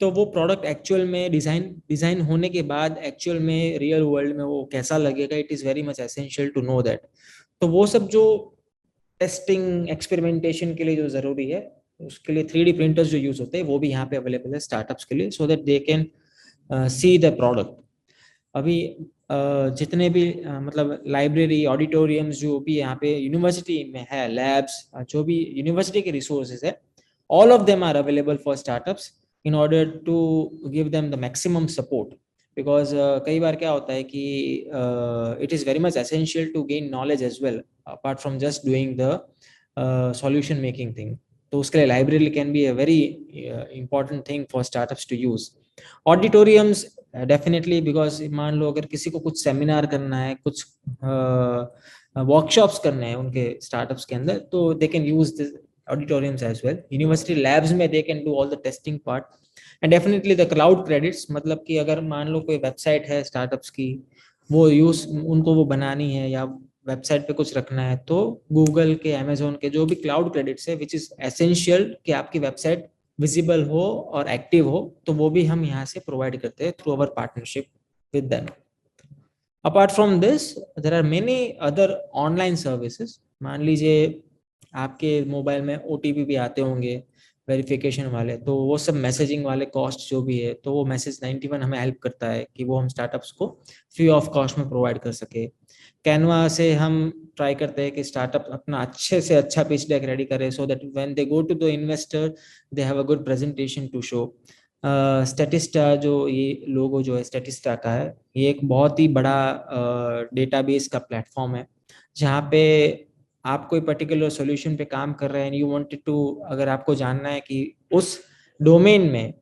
तो वो प्रोडक्ट एक्चुअल में डिजाइन होने के बाद एक्चुअल में रियल वर्ल्ड में वो कैसा लगेगा, it is very much essential to know that. तो वो सब जो टेस्टिंग एक्सपेरिमेंटेशन के लिए जो ज़रूरी है, उसके लिए 3D प्रिंटर्स जो यूज़ होते हैं वो भी यहाँ पे अवेलेबल है स्टार्टअप्स के लिए, so that they can see the product. अभी जितने भी मतलब लाइब्रेरी, ऑडिटोरियम्स जो भी यहाँ पे यूनिवर्सिटी में है, लैब्स, जो भी यूनिवर्सिटी के रिसोर्सेज है, all of them are available for startups in order to give them the maximum support, because कई बार क्या होता है कि it is very much essential to gain knowledge as well apart from just doing the solution making thing. तो उसके लिए library can be a very important thing for startups to use. Auditoriums definitely, because मान लो अगर किसी को कुछ seminar करना है, कुछ वर्कशॉप्स करने हैं उनके स्टार्टअप्स के अंदर, तो they can use this auditoriums as well. University labs में they can do all the testing part, and definitely the cloud credits, मतलब कि अगर मान लो कोई वेबसाइट है स्टार्टअप्स की, वो यूज उनको वो बनानी है या वेबसाइट पे कुछ रखना है, तो गूगल के, अमेजोन के जो भी क्लाउड क्रेडिट्स है विच इज एसेंशियल कि आपकी वेबसाइट विजिबल हो और एक्टिव हो, तो वो भी हम यहाँ से प्रोवाइड करते हैं through our partnership with them. Apart from this there are many other online services. मान लीजिए आपके मोबाइल में OTP भी आते होंगे वेरिफिकेशन वाले, तो वो सब मैसेजिंग वाले कॉस्ट जो भी है, तो वो मैसेज 91 हमें हेल्प करता है कि वो हम स्टार्टअप्स को फ्री ऑफ कॉस्ट में प्रोवाइड कर सके. कैनवा से हम ट्राई करते हैं कि स्टार्टअप अपना अच्छे से अच्छा पिच डेक रेडी करे, so that when they go to the investor they have a good presentation to show. Statista, जो ये लोगो जो है स्टैटिस्टा का है, ये एक बहुत ही बड़ा डेटाबेस का प्लेटफॉर्म है, जहाँ पे आप कोई पर्टिकुलर सॉल्यूशन पे काम कर रहे हैं, यू वांटेड टू, अगर आपको जानना है कि उस डोमेन में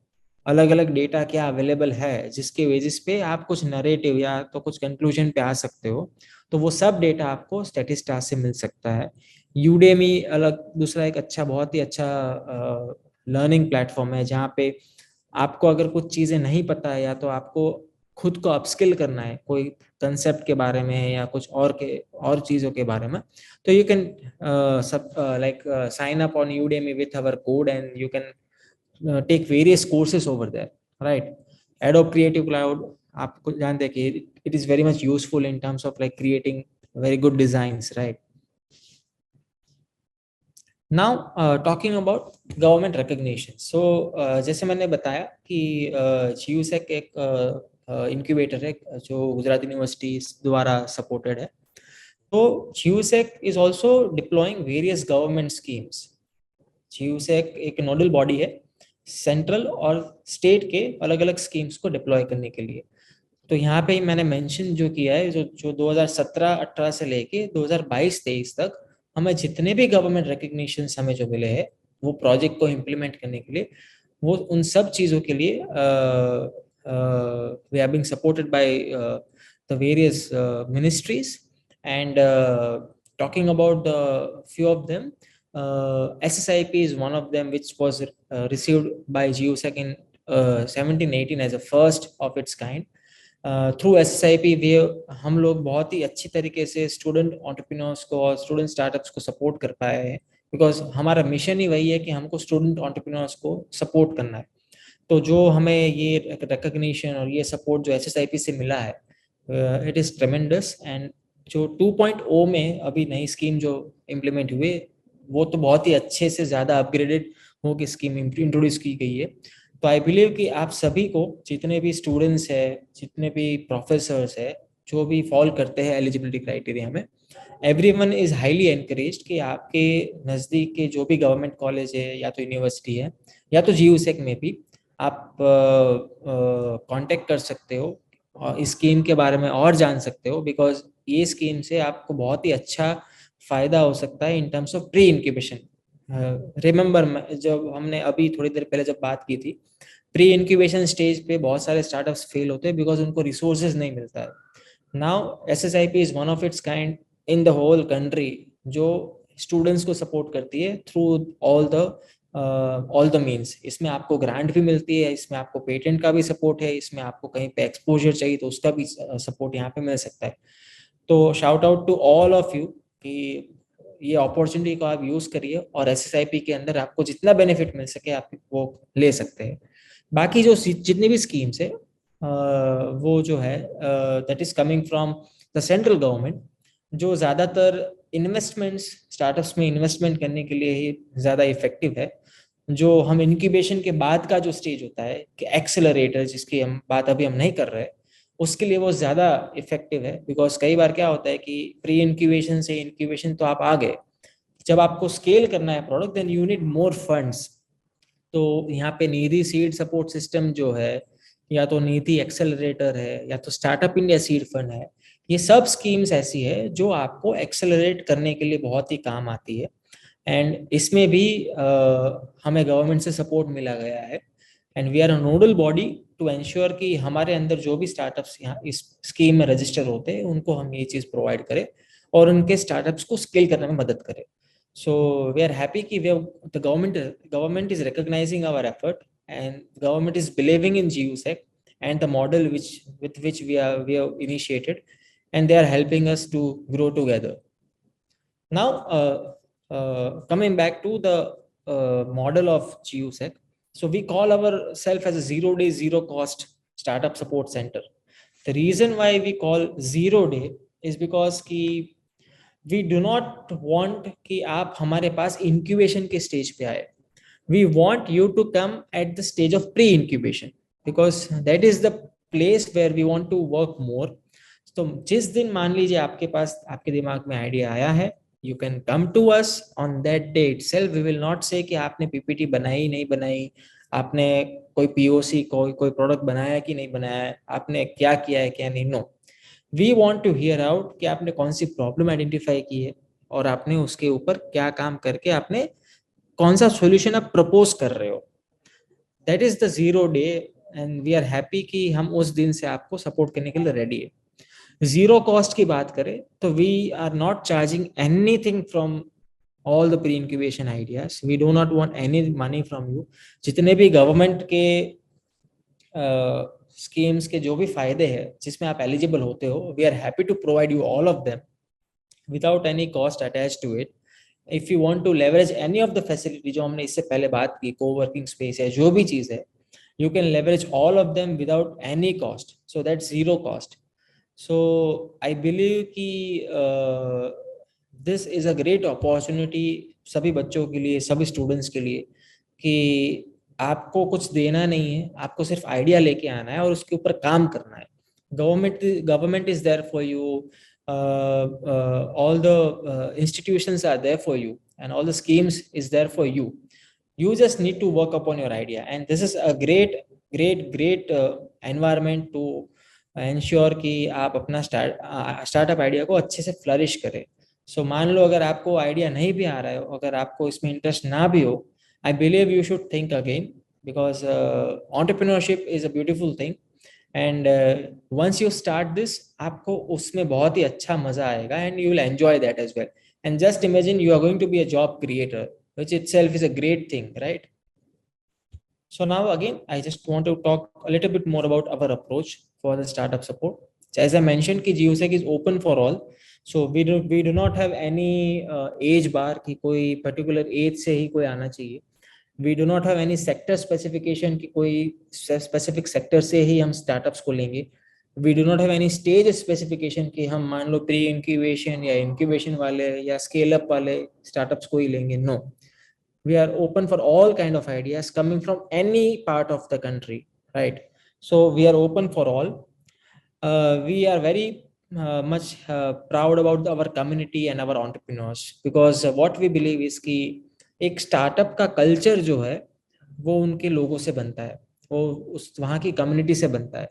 अलग अलग डेटा क्या अवेलेबल है जिसके बेसिस पे आप कुछ नरेटिव या तो कुछ कंक्लूजन पे आ सकते हो, तो वो सब डेटा आपको स्टैटिस्टा से मिल सकता है. यूडेमी अलग दूसरा एक अच्छा, बहुत ही अच्छा लर्निंग प्लेटफॉर्म है, जहाँ पे आपको अगर कुछ चीज़ें नहीं पता है या तो आपको खुद को अपस्किल करना है कोई कंसेप्ट के बारे में या कुछ और चीज़ों के बारे में, तो you can like sign up on Udemy with our code and you can take various courses over there, right? Adobe Creative Cloud, आपको जानते हैं कि it is very much useful in terms of like creating very good designs, right? Now talking about government recognition. So जैसे मैंने बताया कि GUSEC एक incubator है जो गुजरात यूनिवर्सिटी द्वारा सपोर्टेड है. तो GUSEC is also deploying various government schemes. GUSEC एक नोडल बॉडी है सेंट्रल और स्टेट के अलग अलग स्कीम्स को डिप्लॉय करने के लिए. तो यहाँ पे मैंने मेंशन जो किया है, जो 2017-18 से लेके 2022-23 तक हमें जितने भी गवर्नमेंट रिकग्निशंस हमें जो मिले हैं वो प्रोजेक्ट को इम्प्लीमेंट करने के लिए, वो उन सब चीज़ों के लिए we are being supported by the various ministries, and talking about the few of them, SSIP is one of them, which was received by GUSEC in 17-18 as a first of its kind. Through SSIP वे हम लोग बहुत ही अच्छी तरीके से student entrepreneurs को और student startups को support कर पाए हैं, बिकॉज हमारा मिशन ही वही है कि हमको स्टूडेंट एंटरप्रेन्योर्स को सपोर्ट करना है. तो जो हमें ये रिकग्निशन और ये सपोर्ट जो SSIP से मिला है, इट इज़ ट्रेमेंडस. एंड जो 2.0 में अभी नई स्कीम जो इम्प्लीमेंट हुए, वो तो बहुत ही अच्छे से ज़्यादा अपग्रेडेड होकर स्कीम इंट्रोड्यूस की गई है. तो आई बिलीव कि आप सभी को, जितने भी स्टूडेंट्स है, जितने भी प्रोफेसर्स है, जो भी फॉल करते हैं एलिजिबिलिटी क्राइटेरिया में, एवरीवन इज हाईली एनकरेज्ड कि आपके नज़दीक के जो भी गवर्नमेंट कॉलेज है या तो यूनिवर्सिटी है या तो GUSEC में भी आप कांटेक्ट कर सकते हो और इस स्कीम के बारे में और जान सकते हो, बिकॉज ये स्कीम से आपको बहुत ही अच्छा फायदा हो सकता है इन terms of pre incubation. Remember जब हमने अभी थोड़ी देर पहले जब बात की थी, प्री इंक्यूबेशन स्टेज पे बहुत सारे स्टार्टअप्स फेल होते हैं बिकॉज उनको रिसोर्सेज नहीं मिलता है. Now SSIP is one of its kind in the whole country जो स्टूडेंट्स को सपोर्ट करती है थ्रू ऑल द मीन्स. इसमें आपको ग्रांट भी मिलती है, इसमें आपको पेटेंट का भी सपोर्ट है, इसमें आपको कहीं पे एक्सपोजर चाहिए तो उसका भी सपोर्ट यहाँ पे मिल सकता है. तो shout out to all of you कि ये अपॉर्चुनिटी को आप यूज करिए और SSIP के अंदर आपको जितना बेनिफिट मिल सके आप वो ले सकते हैं. बाकी जो जितनी भी स्कीम्स है वो जो है that is coming from the central government, जो ज़्यादातर इन्वेस्टमेंट्स स्टार्टअप्स में इन्वेस्टमेंट करने के लिए ही ज़्यादा इफेक्टिव है. जो हम इंक्यूबेशन के बाद का जो स्टेज होता है कि एक्सेलरेटर, जिसकी हम बात अभी हम नहीं कर रहे, उसके लिए वो ज़्यादा इफेक्टिव है. बिकॉज कई बार क्या होता है कि प्री इंक्यूबेशन से इंक्यूबेशन तो आप आ गए, जब आपको स्केल करना है product, then you need more funds. तो यहाँ पे निधि सीड सपोर्ट सिस्टम जो है, या तो नीति एक्सेलरेटर है, या तो स्टार्टअप इंडिया सीड फंड है, ये सब स्कीम्स ऐसी है जो आपको एक्सेलरेट करने के लिए बहुत ही काम आती है. एंड इसमें भी हमें गवर्नमेंट से सपोर्ट मिला गया है. And we are a nodal body to ensure कि हमारे अंदर जो भी स्टार्टअप्स यहाँ इस स्कीम में रजिस्टर होते हैं उनको हम ये चीज़ प्रोवाइड करें और उनके स्टार्टअप्स को स्केल करने में मदद करें. So we are happy कि the government is recognizing our effort and government is believing in GUSEC and the model with which we have initiated, and they are helping us to grow together. Now coming back to the model of GUSEC, so we call ourselves as a 0 day 0 cost startup support center. The reason why we call 0 day is because कि we do not want कि आप हमारे पास incubation के stage पे आए. We want you to come at the stage of pre-incubation because that is the place where we want to work more. तो जिस दिन मान लीजिए आपके पास आपके दिमाग में आइडिया आया है, you can come to us on that day itself. We will not say कि आपने PPT बनाई नहीं बनाई, आपने कोई POC कोई प्रोडक्ट बनाया कि नहीं बनाया, आपने क्या किया है क्या नहीं. No, we want to hear out कि आपने कौन सी प्रॉब्लम आइडेंटिफाई की है और आपने उसके ऊपर क्या काम करके आपने कौन सा सॉल्यूशन आप प्रपोज कर रहे हो. That is the 0 day and we are happy कि हम उस दिन से आपको सपोर्ट करने के लिए रेडी है. 0 कॉस्ट की बात करें तो we are not charging anything from all the pre incubation ideas. We do not want any money from you. जितने भी गवर्नमेंट के स्कीम्स के जो भी फायदे हैं जिसमें आप एलिजिबल होते हो, we are happy to provide you all of them without any cost attach to it. If you want to leverage any of the facility जो हमने इससे पहले बात की, कोवर्किंग स्पेस है, जो भी चीज है, you can leverage all of them without any cost. So that's 0 cost. So I believe कि this is a great opportunity सभी बच्चों के लिए, सभी स्टूडेंट्स के लिए, कि आपको कुछ देना नहीं है, आपको सिर्फ आइडिया लेके आना है और उसके ऊपर काम करना है. Government is there for you, all the institutions are there for you and all the schemes is there for you. You just need to work upon your idea, and this is a great environment to ensure कि आप अपना startup idea को अच्छे से flourish करें. सो मान लो अगर आपको आइडिया नहीं भी आ रहा है, अगर आपको इसमें इंटरेस्ट ना भी हो, I believe you should think again because entrepreneurship is a beautiful thing, and once you start this, आपको उसमें बहुत ही अच्छा मजा आएगा and you will enjoy that as well. And just imagine you are going to be a job creator, which itself is a great thing, right? So now again, I just want to talk a little bit more about our approach for the startup support. So as I mentioned, कि GeoSec is open for all. So we do not have any age bar कि कोई particular age से ही कोई आना चाहिए. We do not have any sector specification कि कोई specific sector से ही हम startups को लेंगे. We do not have any stage specification कि हम मान लो pre incubation या incubation वाले या scale up वाले startups को ही लेंगे. No. We are open for all kind of ideas coming from any part of the country, right? So we are open for all. We are very much proud about our community and our entrepreneurs, because what we believe is कि एक startup का culture जो है वो उनके लोगों से बनता है, वो उस वहाँ की community से बनता है.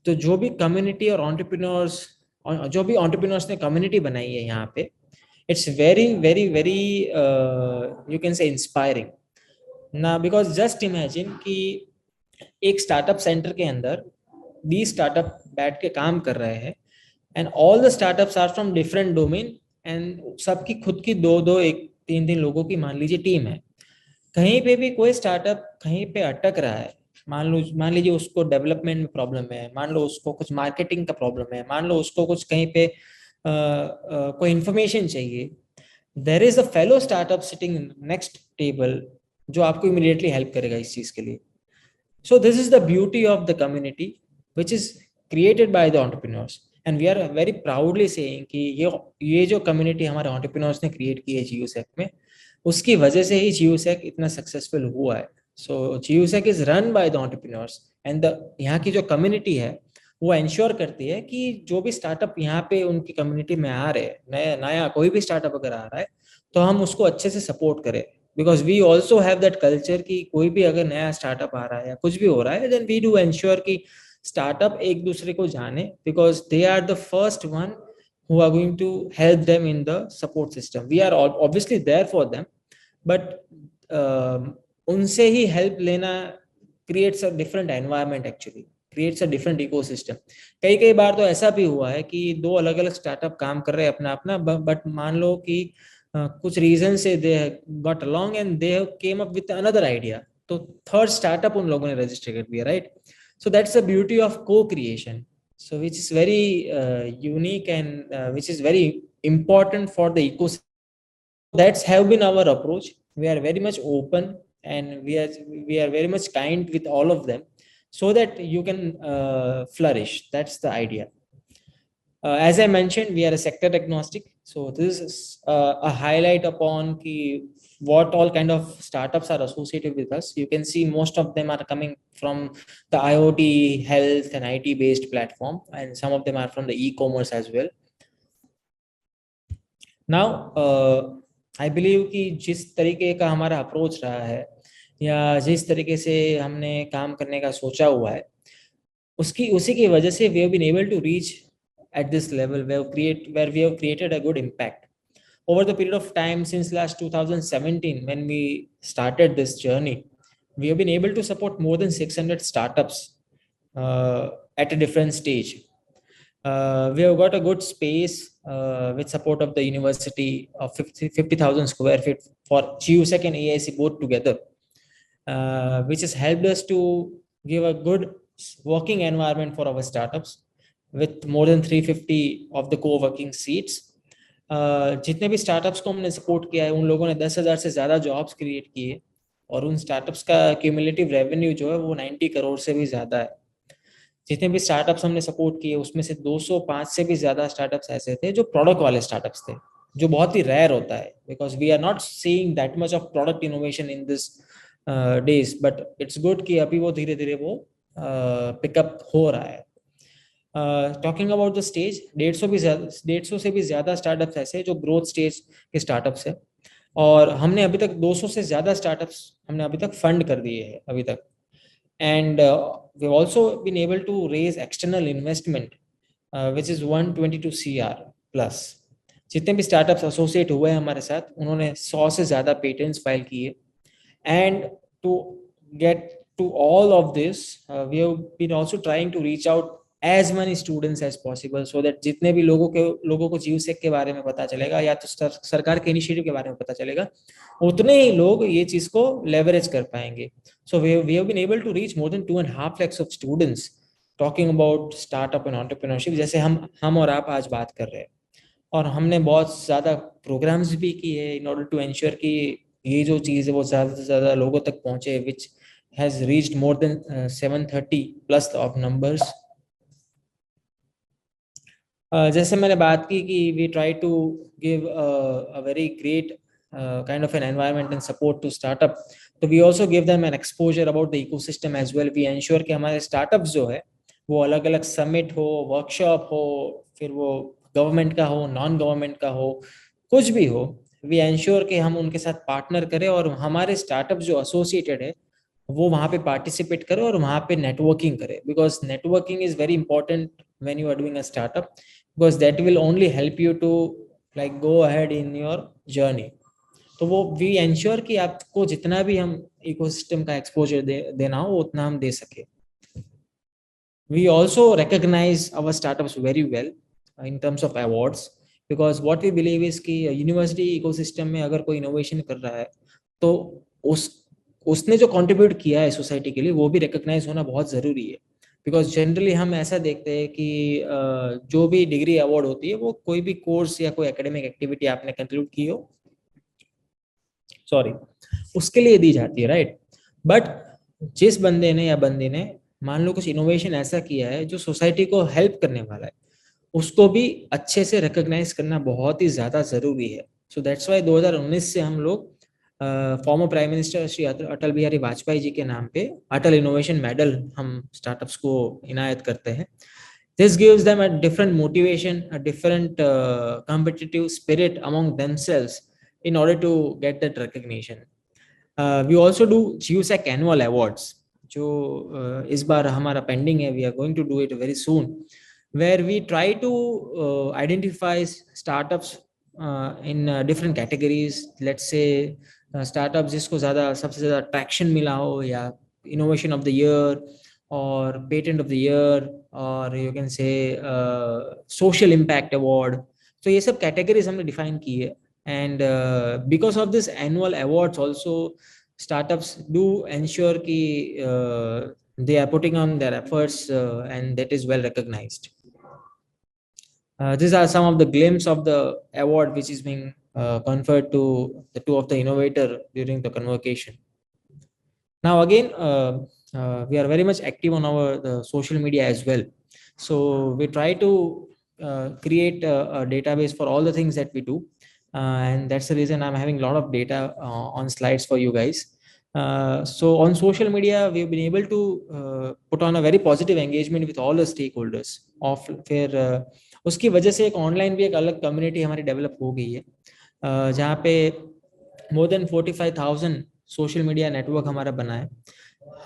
तो जो भी community और entrepreneurs, जो भी entrepreneurs ने community बनाई है यहाँ पे, it's very you can say inspiring now, because just imagine कि एक स्टार्टअप सेंटर के अंदर 20 स्टार्टअप बैठ के काम कर रहे हैं, and all the startups are from different domain, and सबकी खुद की दो एक तीन लोगों की मान लीजिए टीम है. कहीं पे भी कोई स्टार्टअप कहीं पे अटक रहा है, मान लीजिए उसको डेवलपमेंट में प्रॉब्लम है, मान लो उसको कुछ मार्केटिंग का प्रॉब्लम है, मान लो उसको कुछ कहीं पे कोई इंफॉर्मेशन चाहिए, there is a fellow startup sitting next table जो आपको इमीडिएटली हेल्प करेगा इस चीज के लिए. So this is the beauty of the community which is created by the entrepreneurs, and we are very proudly saying कि ये जो कम्युनिटी हमारे एंटरप्रेन्योर्स ने क्रिएट की है GeoSec में, उसकी वजह से ही GeoSec इतना सक्सेसफुल हुआ है. सो GeoSec is run by the entrepreneurs, and यहाँ की जो कम्युनिटी है वो इंश्योर करती है कि जो भी स्टार्टअप यहाँ पे उनकी कम्युनिटी में आ रहे हैं, नया कोई भी स्टार्टअप अगर आ रहा है तो हम उसको अच्छे से सपोर्ट करें, because we also have that culture कि कोई भी अगर नया स्टार्टअप आ रहा है या कुछ भी हो रहा है, देन वी डू एंश्योर कि स्टार्टअप एक दूसरे को जाने, because they are the first one who are going to help them in the support system. We are obviously there for them, but उनसे ही हेल्प लेना creates a different environment, actually creates a different ecosystem. कई बार तो ऐसा भी हुआ है कि दो अलग अलग स्टार्टअप काम कर रहे हैं अपना, बट मान लो कि कुछ रीजन से they got along and they came up with another idea, तो थर्ड स्टार्टअप उन लोगों ने रजिस्टर कर दिया, right? So that's the beauty of को creation, so which is very unique and which is very important for the ecosystem. That's have been our approach. We are very much open, and we are very much kind with all of them, so that you can flourish. That's the idea. As I mentioned, we are a sector agnostic, so this is a highlight upon what all kind of startups are associated with us. You can see most of them are coming from the IoT, health and IT based platform, and some of them are from the e-commerce as well. Now I believe कि जिस तरीके का हमारा approach रहा है या जिस तरीके से हमने काम करने का सोचा हुआ है, उसी की वजह से we have been able to reach at this level where we have created a good impact. Over the period of time since last 2017, when we started this journey, we have been able to support more than 600 startups at a different stage. We have got a good space with support of the university of 50,000 square feet for GeoSec and AIC both together, which has helped us to give a good working environment for our startups with more than 350 of the co-working seats. जितने भी startups को हमने support किया है, उन लोगों ने 10,000 से ज़्यादा जॉब्स क्रिएट किए, और उन स्टार्टअप्स का क्यूमुलेटिव रेवेन्यू जो है वो 90 करोड़ से भी ज़्यादा है. जितने भी स्टार्टअप्स हमने सपोर्ट किए उसमें से 205 से भी ज़्यादा स्टार्टअप्स ऐसे थे जो प्रोडक्ट वाले स्टार्टअप्स थे, जो बहुत ही रेयर होता है, because we are not seeing that much of product innovation in this days, but it's good कि अभी वो धीरे धीरे वो पिकअप हो रहा है. टॉकिंग अबाउट द स्टेज, 150 से भी ज्यादा स्टार्टअप्स ऐसे जो ग्रोथ स्टेज के स्टार्टअप्स है, और हमने अभी तक 200 से ज्यादा स्टार्टअप्स हमने अभी तक फंड कर दिए हैं अभी तक. And we have also been able to raise external investment which is 122 CR plus. जितने भी स्टार्टअप्स एसोसिएट हुए हैं हमारे साथ, उन्होंने 100 से ज्यादा पेटेंट्स फाइल किए. And to get to all of this, we have been also trying to reach out as many students as possible, so that जितने भी लोगों को जीवसेक के बारे में पता चलेगा या तो सरकार के इनिशिएटिव के बारे में पता चलेगा, उतने ही लोग ये चीज को लेवरेज कर पाएंगे. So we have been able to reach more than 2.5 lakhs of students talking about startup and entrepreneurship, जैसे हम और आप आज बात कर रहे हैं. और हमने बहुत ज़्यादा प्रोग्राम्स भी किए इन ऑर्डर टू एंश्योर कि ये जो चीज़ है वो ज़्यादा से ज़्यादा लोगों तक पहुँचे, which has reached more than 730 plus of numbers. जैसे मैंने बात की कि we try to give a very great kind of an environment and support to startup. So we also give them an exposure about the ecosystem as well. We ensure कि हमारे startups जो है वो अलग अलग summit हो, workshop हो, फिर वो गवर्नमेंट का हो, नॉन गवर्नमेंट का हो, कुछ भी हो, वी एंश्योर कि हम उनके साथ पार्टनर करें और हमारे स्टार्टअप जो एसोसिएटेड है वो वहाँ पे पार्टिसिपेट करें और वहाँ पे नेटवर्किंग करें, because networking is very important when you are doing a startup, because that will only help you to like go ahead in your journey. तो वो वी एंश्योर कि आपको जितना भी हम इकोसिस्टम का एक्सपोजर देना हो उतना हम दे सके. We also recognize our startups very well in terms of awards, because what we believe is कि यूनिवर्सिटी इकोसिस्टम में अगर कोई इनोवेशन कर रहा है तो उसने जो कंट्रीब्यूट किया है सोसाइटी के लिए वो भी रिकॉग्नाइज होना बहुत ज़रूरी है. बिकॉज जनरली हम ऐसा देखते हैं कि जो भी डिग्री अवार्ड होती है वो कोई भी कोर्स या कोई एकेडमिक एक्टिविटी आपने कंक्लूड की हो, सॉरी, उसके लिए दी जाती है, राइट. बट जिस बंदे ने या बंदी ने मान लो कुछ इनोवेशन ऐसा किया है जो सोसाइटी को हेल्प करने वाला है, उसको भी अच्छे से रिकॉग्नाइज करना बहुत ही ज़्यादा ज़रूरी है. सो दैट्स वाई 2019 से हम लोग former prime minister Shri Atal Bihari Vajpayee ji के नाम पे अटल इनोवेशन मेडल हम स्टार्टअप्स को इनायत करते हैं. This gives them a different motivation, a different competitive spirit among themselves in order to get that recognition. We also do GUSEC annual awards, जो इस बार हमारा pending है. We are going to do it very soon, where we try to identify startups in different categories. Let's say startups जिसको सबसे ज़्यादा traction मिला हो, या innovation of the year, or patent of the year, or you can say social impact award. So ये सब categories हमने define की है. And because of this annual awards also, startups do ensure कि they are putting on their efforts and that is well recognized. These are some of the glimpse of the award which is being conferred to the two of the innovator during the convocation. Now again, we are very much active on our social media as well. So we try to create a database for all the things that we do, and that's the reason I'm having a lot of data on slides for you guys. So on social media, we've been able to put on a very positive engagement with all the stakeholders of फिर उसकी वजह से एक online भी एक अलग community हमारी develop हो गई है, जहाँ पे more than 45,000 social media network हमारा बना है.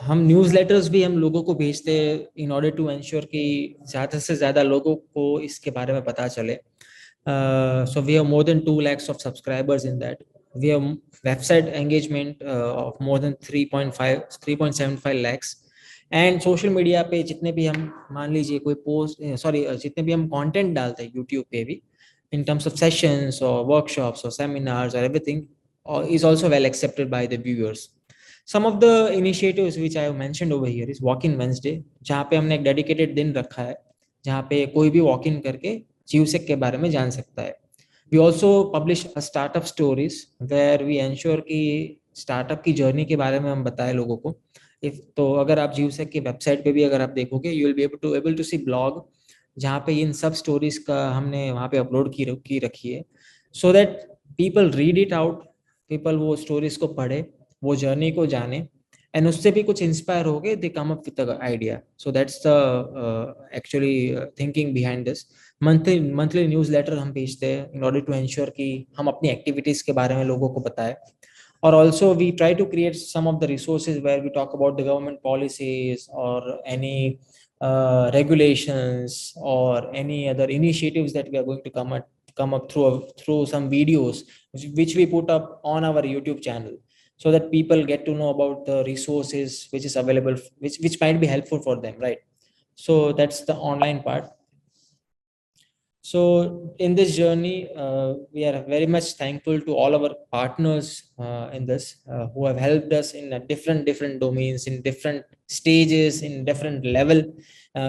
हम न्यूज़लेटर्स भी हम लोगों को भेजते हैं इन ऑर्डर टू एंश्योर कि ज़्यादा से ज़्यादा लोगों को इसके बारे में पता चले. So we have more than 2 lakhs of subscribers in that. We have website engagement of more than 3.75 lakhs. And social media पे जितने भी हम मान लीजिए कोई पोस्ट जितने भी हम कंटेंट डालते हैं यूट्यूब पे भी, in terms of sessions or workshops or seminars or everything, is also well accepted by the viewers. Some of the initiatives which I have mentioned over here is Walk-in Wednesday, जहाँ पे हमने एक dedicated दिन रखा है जहाँ पे कोई भी walk in करके जीवसेक के बारे में जान सकता है. We also publish a startup stories where we ensure कि startup की journey के बारे में हम बताएं लोगों को. तो अगर आप जीवसेक की वेबसाइट पे भी अगर आप देखोगे, you will be able to see blog जहाँ पे इन सब स्टोरीज का हमने वहाँ पे अपलोड की रखी है, so that people read it out, people वो स्टोरीज को पढ़े, वो जर्नी को जाने, एंड उससे भी कुछ इंस्पायर हो गए, they come up with the idea. So that's the actually thinking behind this. Monthly newsletter हम भेजते हैं इन ऑर्डर टू एंश्योर कि हम अपनी एक्टिविटीज के बारे में लोगों को बताएं. और also we try to create some of the resources where we talk about the government policies और any regulations or any other initiatives that we are going to come up through some videos which we put up on our YouTube channel, so that people get to know about the resources which is available, which might be helpful for them, right? So that's the online part. So in this journey, we are very much thankful to all our partners in this who have helped us in different domains, in different stages, in different level.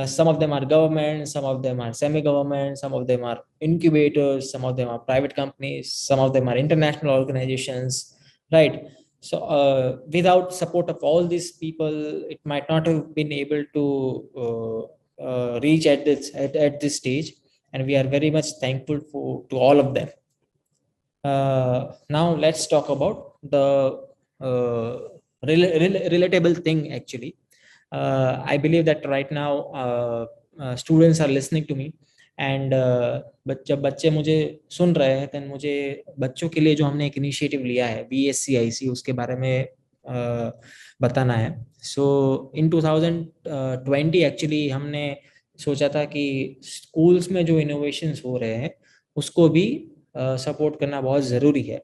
Some of them are government, some of them are semi-government, some of them are incubators, some of them are private companies, some of them are international organizations, right? So without support of all these people, it might not have been able to reach at this stage, and we are very much thankful to all of them. Now let's talk about the relatable thing actually. I believe that right now students are listening to me, and जब बच्चे मुझे सुन रहे हैं, then मुझे बच्चों के लिए जो हमने एक इनिशिएटिव लिया है BSCIC, उसके बारे में बताना है. सो इन 2020 एक्चुअली हमने सोचा था कि स्कूल्स में जो इनोवेशंस हो रहे हैं उसको भी सपोर्ट करना बहुत ज़रूरी है.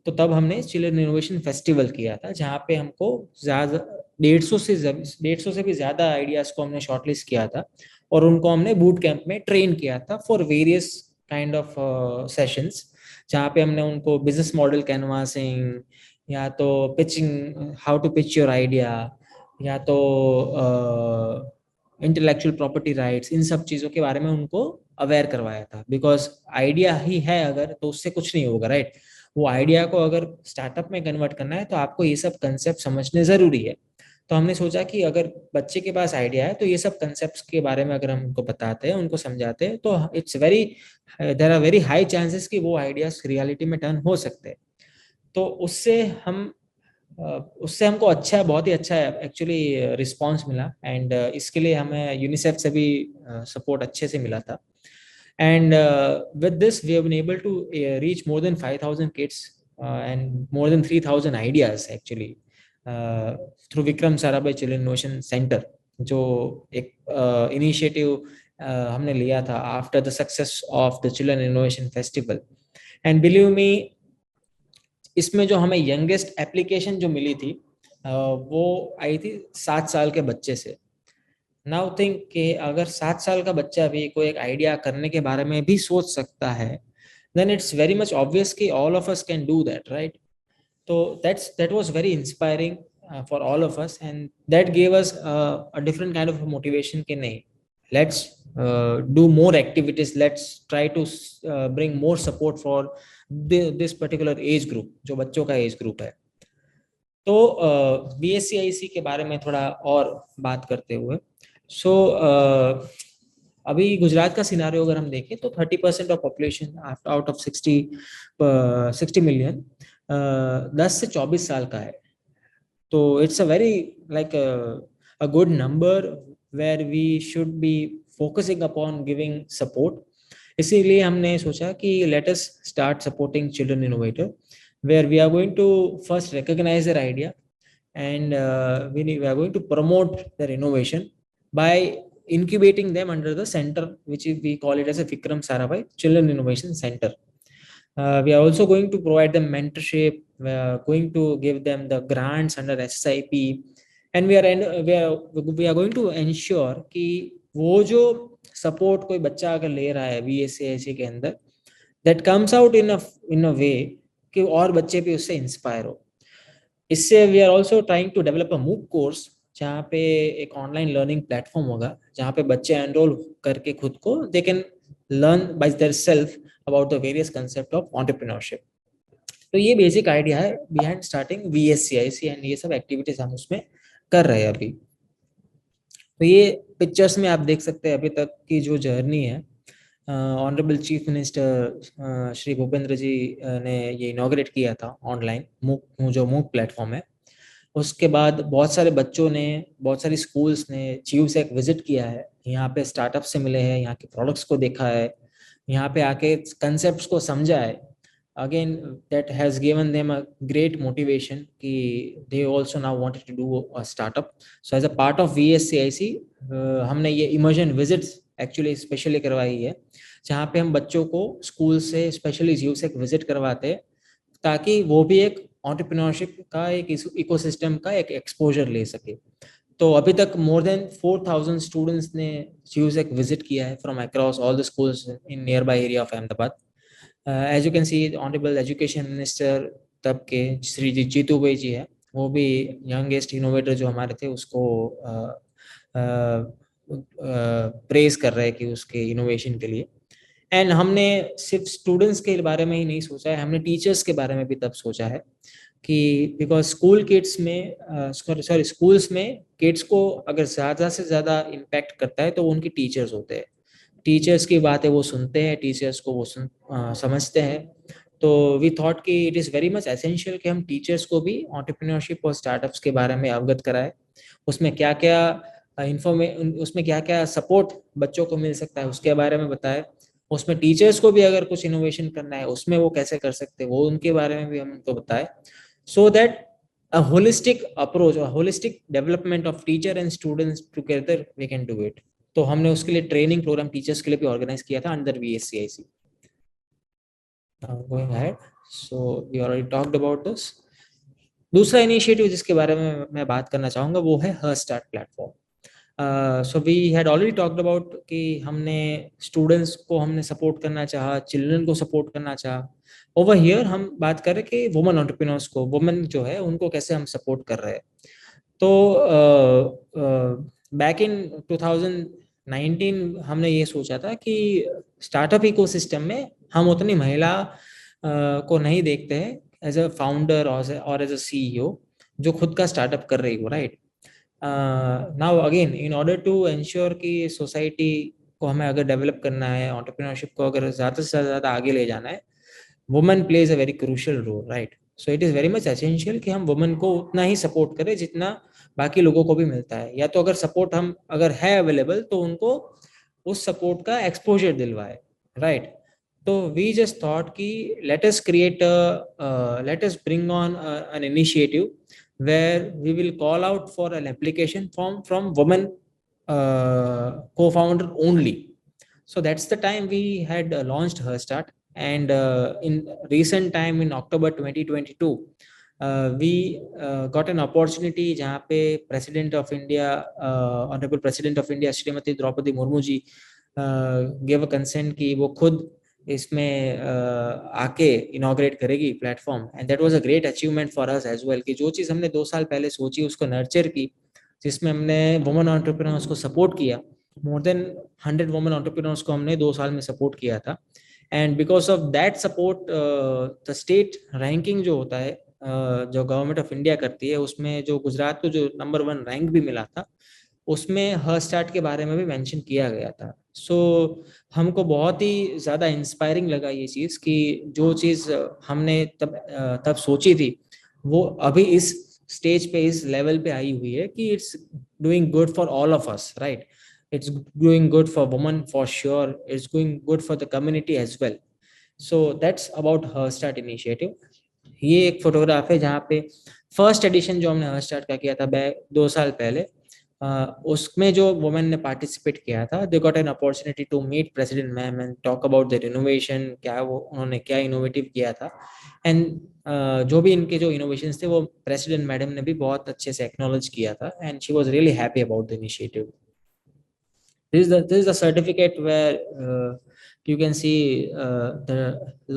तो तब हमने चिल्ड्रन इनोवेशन फेस्टिवल किया था, जहाँ पे हमको ज़्यादा 150 से भी ज़्यादा आइडियाज़ को हमने शॉर्टलिस्ट किया था, और उनको हमने बूट कैंप में ट्रेन किया था for various kind of sessions, जहाँ पे हमने उनको बिजनेस मॉडल कैनवासिंग, या तो pitching, how to pitch your idea, या तो इंटेलेक्चुअल प्रॉपर्टी राइट्स, इन सब चीज़ों के बारे में उनको अवेयर करवाया था. बिकॉज आइडिया ही है अगर, तो उससे कुछ नहीं होगा, राइट? वो आइडिया को अगर स्टार्टअप में कन्वर्ट करना है तो आपको ये सब कंसेप्ट समझने जरूरी है. तो हमने सोचा कि अगर बच्चे के पास आइडिया है तो ये सब कंसेप्ट्स के बारे में अगर हम उनको बताते हैं, उनको समझाते हैं, तो it's very there are very high chances कि वो आइडियाज रियलिटी में टर्न हो सकते हैं. तो उससे हमको बहुत ही अच्छा एक्चुअली रिस्पॉन्स मिला, एंड इसके लिए हमें यूनिसेफ से भी सपोर्ट अच्छे से मिला था. And with this, we have been able to reach more than 5,000 kids and more than 3,000 ideas actually through Vikram Sarabhai Children Innovation Center, जो एक initiative हमने लिया था after the success of the Children Innovation Festival. And believe me, इसमें जो हमें youngest application जो मिली थी वो आई थी 7 साल के बच्चे से. नाउ थिंक कि अगर 7 साल का बच्चा भी कोई एक आइडिया करने के बारे में भी सोच सकता है, then it's very much obvious कि all of us can do that, right? So that was very inspiring for all of us, and that gave us a different kind of motivation कि नहीं, let's do more activities, let's try to bring more support for this particular age group, जो बच्चों का age group है. तो BSCIC के बारे में थोड़ा और बात करते हुए, सो अभी गुजरात का सिनारियो अगर हम देखें तो 30% of population out of 60 million 10 से 24 साल का है. तो it's a very like a good number where we should be focusing upon giving support. इसीलिए हमने सोचा कि let us start supporting children innovator, where we are going to first recognize their idea, and we are going to promote their innovation by incubating them under the center, which we call it as a Vikram Sarabhai Children Innovation Center. We are also going to provide them mentorship. We are going to give them the grants under SIP, and we are going to ensure कि वो जो support कोई बच्चा अगर ले रहा है BSCIC के अंदर, that comes out in a way कि और बच्चे भी उससे इंस्पायर हो. इससे we are also trying to develop a MOOC course, जहाँ पे एक ऑनलाइन लर्निंग प्लेटफॉर्म होगा, जहाँ पे बच्चे एनरोल करके खुद को they can learn by their self about the various concept of entrepreneurship. तो ये बेसिक आइडिया है बिहाइंड स्टार्टिंग BSCIC, एंड ये सब एक्टिविटीज हम उसमें कर रहे हैं अभी. तो ये पिक्चर्स में आप देख सकते हैं अभी तक की जो जर्नी है. Honourable chief minister Shri Bhupendra ji ने ये इनॉग्रेट किया था ऑनलाइन जो मूक प्लेटफॉर्म है. उसके बाद बहुत सारे बच्चों ने, बहुत सारी स्कूल्स ने चीफ से एक विजिट किया है, यहाँ पे स्टार्टअप से मिले हैं, यहाँ के प्रोडक्ट्स को देखा है, यहाँ पे आके कंसेप्ट्स को समझा है. Again that has given them a great motivation कि they also now wanted to do a startup. So as a part of BSCIC हमने ये इमर्जन विजिट्स एक्चुअली स्पेशली करवाई है, जहाँ पे हम बच्चों को स्कूल से स्पेशली जीव से एक विजिट करवाते हैं, ताकि वो भी एक एंटरप्रेन्योरशिप का एक इकोसिस्टम का एक एक्सपोजर ले सके. तो अभी तक मोर देन 4,000 स्टूडेंट्स ने GUSEC विजिट किया है from across all the schools in nearby area of Ahmedabad. As you can see, honourable education minister तब के श्री जीतू भाई जी है, वो भी यंगेस्ट इनोवेटर जो हमारे थे उसको प्रेज कर रहे हैं कि उसके इनोवेशन के लिए. एंड हमने सिर्फ स्टूडेंट्स के बारे में ही नहीं सोचा है, हमने टीचर्स के बारे में भी तब सोचा है कि बिकॉज स्कूल किड्स में स्कूल्स में किड्स को अगर ज़्यादा से ज़्यादा इम्पैक्ट करता है तो वो उनकी टीचर्स होते हैं. टीचर्स की बातें वो सुनते हैं, टीचर्स को वो समझते हैं. तो वी थॉट कि it is very much essential कि हम टीचर्स को भी एंटरप्रेन्योरशिप और स्टार्टअप्स के बारे में अवगत कराएं. उसमें क्या क्या उसमें क्या क्या सपोर्ट बच्चों को मिल सकता है उसके बारे में बताएं. उसमें टीचर्स को भी अगर कुछ इनोवेशन करना है उसमें वो कैसे कर सकते हैं वो उनके बारे में भी हम उनको बताएं. So that a holistic approach or holistic development of teacher and students together we can do it. तो हमने उसके लिए ट्रेनिंग प्रोग्राम टीचर्स के लिए भी ऑर्गेनाइज किया था under VSCIC. Going ahead, so we already talked about this. दूसरा इनिशिएटिव जिसके बारे में मैं बात करना चाहूँगा वो है HerStart platform. So we had already talked about कि हमने स्टूडेंट्स को हमने सपोर्ट करना चाहा, चिल्ड्रन को सपोर्ट करना चाहा. ओवर हियर हम बात कर रहे कि वुमेन एंटरप्रेन्योर्स को, वुमेन जो है उनको कैसे हम सपोर्ट कर रहे हैं. तो बैक इन 2019 हमने ये सोचा था कि स्टार्टअप इकोसिस्टम में हम उतनी महिला को नहीं देखते हैं एज अ फाउंडर और एज अ CEO जो खुद का स्टार्टअप कर रही हो, right. Now again in order to ensure कि सोसाइटी को हमें अगर डेवलप करना है, एंटरप्रेन्योरशिप को अगर ज़्यादा से ज़्यादा आगे ले जाना है, women plays a very crucial role, right. So it is very much essential कि हम वुमेन को उतना ही सपोर्ट करें जितना बाकी लोगों को भी मिलता है, या तो अगर सपोर्ट हम अगर है अवेलेबल तो उनको उस सपोर्ट का एक्सपोजर दिलवाए, राइट. तो वी जस्ट थॉट कि let us bring on an initiative where we will call out for an application form from women co-founder only. So that's the time we had launched HerStart, and in recent time in October 2022 we got an opportunity जहाँ पे President of India, Honorable President of India Shrimati Draupadi Murmu ji gave a consent कि वो खुद इसमें आके inaugurate करेगी platform. And that was a great achievement for us as well कि जो चीज़ हमने 2 साल पहले सोची उसको नर्चर की, जिसमें हमने वुमेन एंटरप्रेन्योर्स को सपोर्ट किया. मोर देन 100 वुमेन एंटरप्रेन्योर्स को हमने 2 साल में सपोर्ट किया था. And because of that support the state ranking जो होता है जो गवर्नमेंट ऑफ इंडिया करती है, उसमें जो गुजरात को जो नंबर 1 रैंक भी मिला था, उसमें HerStart के बारे में भी मेंशन किया गया था. सो हमको बहुत ही ज़्यादा इंस्पायरिंग लगा ये चीज़ कि जो चीज़ हमने तब सोची थी वो अभी इस स्टेज पे, इस लेवल पे आई हुई है कि it's doing good for all of us, right. It's doing good for women for sure, it's doing good for the community as well. So that's about HerStart initiative. ये एक फोटोग्राफ है जहाँ पे फर्स्ट एडिशन जो हमने HerStart का किया था 2 साल पहले, उसमें जो वुमेन ने पार्टिसिपेट किया था, they got an opportunity to meet president ma'am and talk about their innovation, क्या वो उन्होंने क्या इनोवेटिव किया था. एंड जो भी इनके जो इनोवेशंस थे वो प्रेसिडेंट मैडम ने भी बहुत अच्छे से एक्नॉलेज किया था. And she was really happy about the initiative. This is the certificate where you can see the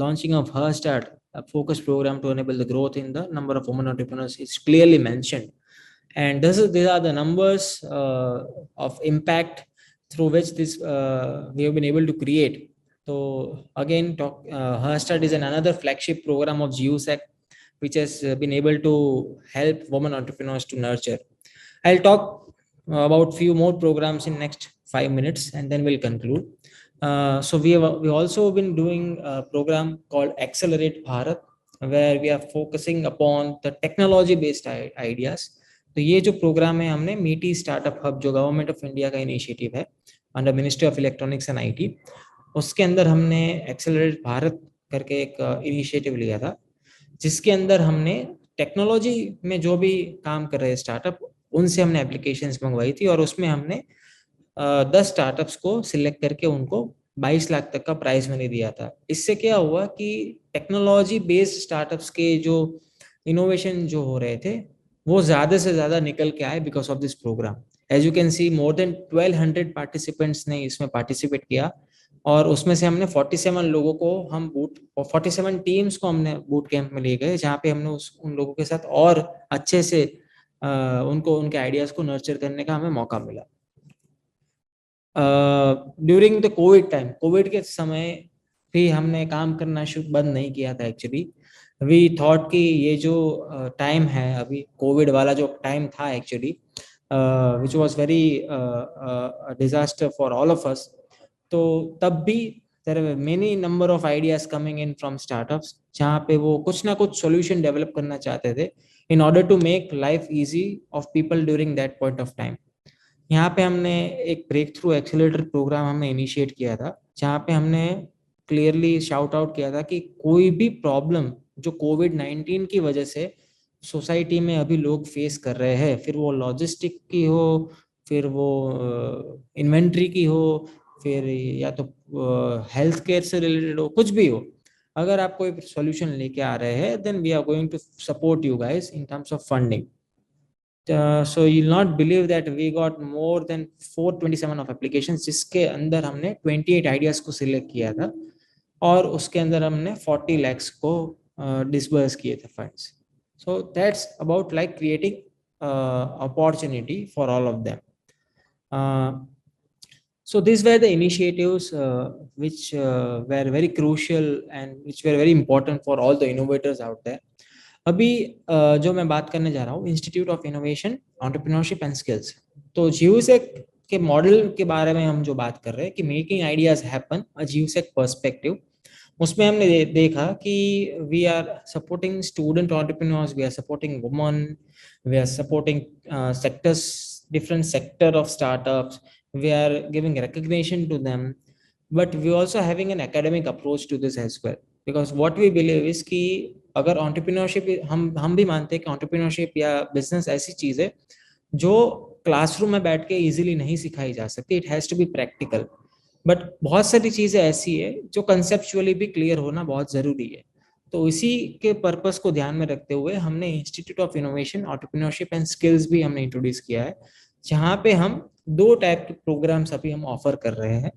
launching of HerStart, a focus program to enable the growth in the number of women entrepreneurs. It's clearly mentioned. And these are the numbers of impact through which this we have been able to create. So again, HerStart is another flagship program of GUSEC, which has been able to help women entrepreneurs to nurture. I'll talk about few more programs in next 5 minutes and then we'll conclude. So we also been doing a program called Accelerate Bharat, where we are focusing upon the technology based ideas. तो ये जो programme है हमने मीटी startup hub, जो government of India का initiative है under ministry of electronics and IT, उसके अंदर हमने एक्सेलरेट भारत करके एक इनिशिएटिव लिया था, जिसके अंदर हमने टेक्नोलॉजी में जो भी काम कर रहे स्टार्टअप, उनसे हमने एप्लीकेशंस मंगवाई थी. और उसमें हमने 10 स्टार्टअप्स को सिलेक्ट करके उनको 22 लाख तक का प्राइज मनी दिया था. इससे क्या हुआ कि टेक्नोलॉजी बेस्ड स्टार्टअप्स के जो इनोवेशन जो हो रहे थे वो ज़्यादा से ज़्यादा निकल के आए because of this program. As you can see more than 1200 participants ने इसमें पार्टिसिपेट किया और उसमें से हमने 47 लोगों को हम बूट और 47 टीम्स को हमने बूट कैंप में ले गए जहाँ पे हमने उन लोगों के साथ और अच्छे से उनको उनके आइडियाज़ को नर्चर करने का हमें मौका मिला. During the Covid time, Covid के समय भी हमने काम करना बंद नहीं किया था. एक्चुअली वी थॉट कि ये जो टाइम है अभी कोविड वाला जो टाइम था actually which was very disaster for all of us. तो तब भी there are many number of ideas coming in from startups जहाँ पे वो कुछ ना कुछ सॉल्यूशन डेवलप करना चाहते थे in order to make life easy of people during that point of time. यहाँ पे हमने एक ब्रेक थ्रू एक्सेलरेटर प्रोग्राम हमने इनिशिएट किया था जहाँ पे हमने क्लियरली शाउट आउट किया था कि कोई भी प्रॉब्लम जो कोविड-19 की वजह से सोसाइटी में अभी लोग फेस कर रहे हैं, फिर वो लॉजिस्टिक की हो, फिर वो इन्वेंट्री की हो, फिर या तो हेल्थ केयर से रिलेटेड हो, कुछ भी हो, अगर आप कोई सॉल्यूशन लेके आ रहे हैं then we are going to support you guys in terms of funding. So you'll not believe that we got more than 427 of applications जिसके अंदर हमने 28 आइडियाज को सिलेक्ट किया था और उसके अंदर हमने 40 lakhs को डिसबर्स किए थे funds. So that's about like creating opportunity for all of them. So these were the initiatives which were very crucial and which were very important for all the innovators out there. अभी जो मैं बात करने जा रहा हूँ institute of innovation entrepreneurship and skills. तो जीयूसेक के मॉडल के बारे में हम जो बात कर रहे हैं कि making ideas happen a GUSEC perspective, उसमें हमने देखा कि we are supporting student entrepreneurs, we are supporting women, we are supporting sectors, different sector of startups, we are giving recognition to them, but we also having an academic approach to this as well, because what we believe is कि अगर entrepreneurship हम भी मानते हैं कि entrepreneurship या business ऐसी चीज है जो क्लासरूम में बैठ के इजीली नहीं सिखाई जा सकती. It has to be practical, but बहुत सारी चीजें ऐसी है जो कंसेप्चुअली भी क्लियर होना बहुत जरूरी है. तो इसी के पर्पस को ध्यान में रखते हुए हमने institute of innovation entrepreneurship and skills भी हमने इंट्रोड्यूस किया है, जहाँ पे हम दो टाइप के प्रोग्राम्स अभी हम ऑफर कर रहे हैं.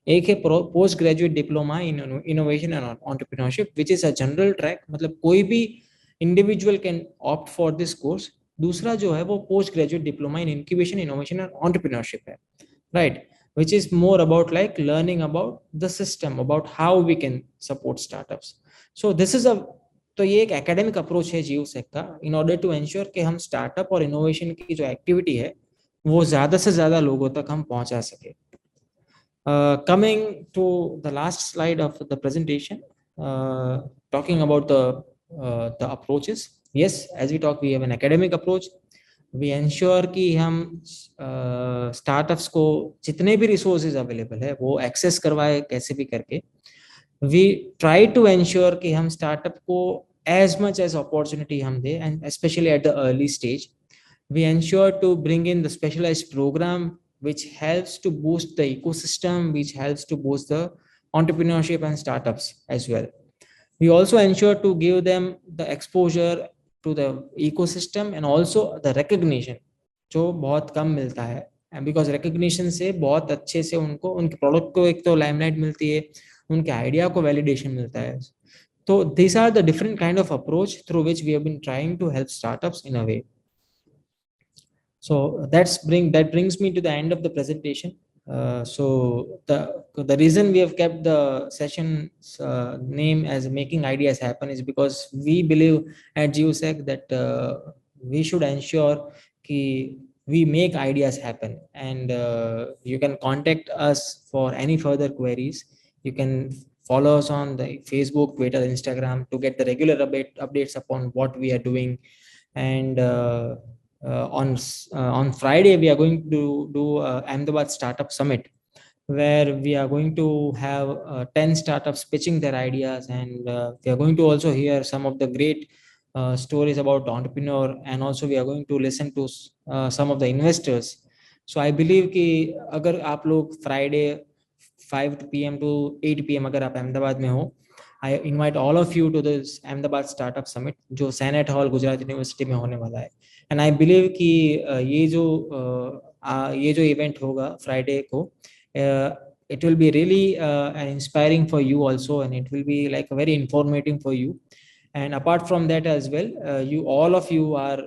एक है post graduate diploma in innovation and entrepreneurship which is a general track, मतलब कोई भी individual can opt for this course. दूसरा जो है वो post graduate diploma in incubation innovation and entrepreneurship है, right, which is more about like learning about the system, about how we can support startups. So this is a, तो ये एक academic approach है जीयूसेक का इन ऑर्डर टू एंश्योर कि हम startup और innovation की जो एक्टिविटी है वो ज्यादा से ज्यादा लोगों तक हम पहुंचा सके. Coming to the last slide of the presentation, talking about the approaches. Yes, as we talk, we have an academic approach. We ensure कि हम स्टार्टअप्स को जितने भी रिसोर्सेज अवेलेबल है वो एक्सेस करवाए कैसे भी करके. We try to ensure कि हम स्टार्टअप को as much as opportunity हम दे, and especially at the early stage. We ensure to bring in the specialized program which helps to boost the ecosystem, which helps to boost the entrepreneurship and startups as well. We also ensure to give them the exposure to the ecosystem and also the recognition जो बहुत कम मिलता है, and because recognition से बहुत अच्छे से उनको उनके प्रोडक्ट को एक तो लाइमलाइट मिलती है, उनके आइडिया को वैलिडेशन मिलता है. तो these are the different kind of approach through which we have been trying to help startups in a way. So that brings me to the end of the presentation. So the reason we have kept the session's name as Making Ideas Happen is because we believe at GeoSec that we should ensure that we make ideas happen, and you can contact us for any further queries. You can follow us on the Facebook, Twitter, Instagram to get the regular updates upon what we are doing. And on Friday we are going to do Ahmedabad Startup Summit, where we are going to have 10 startups pitching their ideas, and we are going to also hear some of the great stories about entrepreneur, and also we are going to listen to some of the investors. So I believe कि अगर आप लोग Friday 5 PM to 8 PM अगर आप अहमदाबाद में हो, I invite all of you to this Ahmedabad Startup Summit जो senate hall Gujarat university में होने वाला है. एंड आई बिलीव कि ये जो इवेंट होगा फ्राइडे को, it will be really inspiring for you also, and it will be like very informative for you. And apart from that as well, you all of you are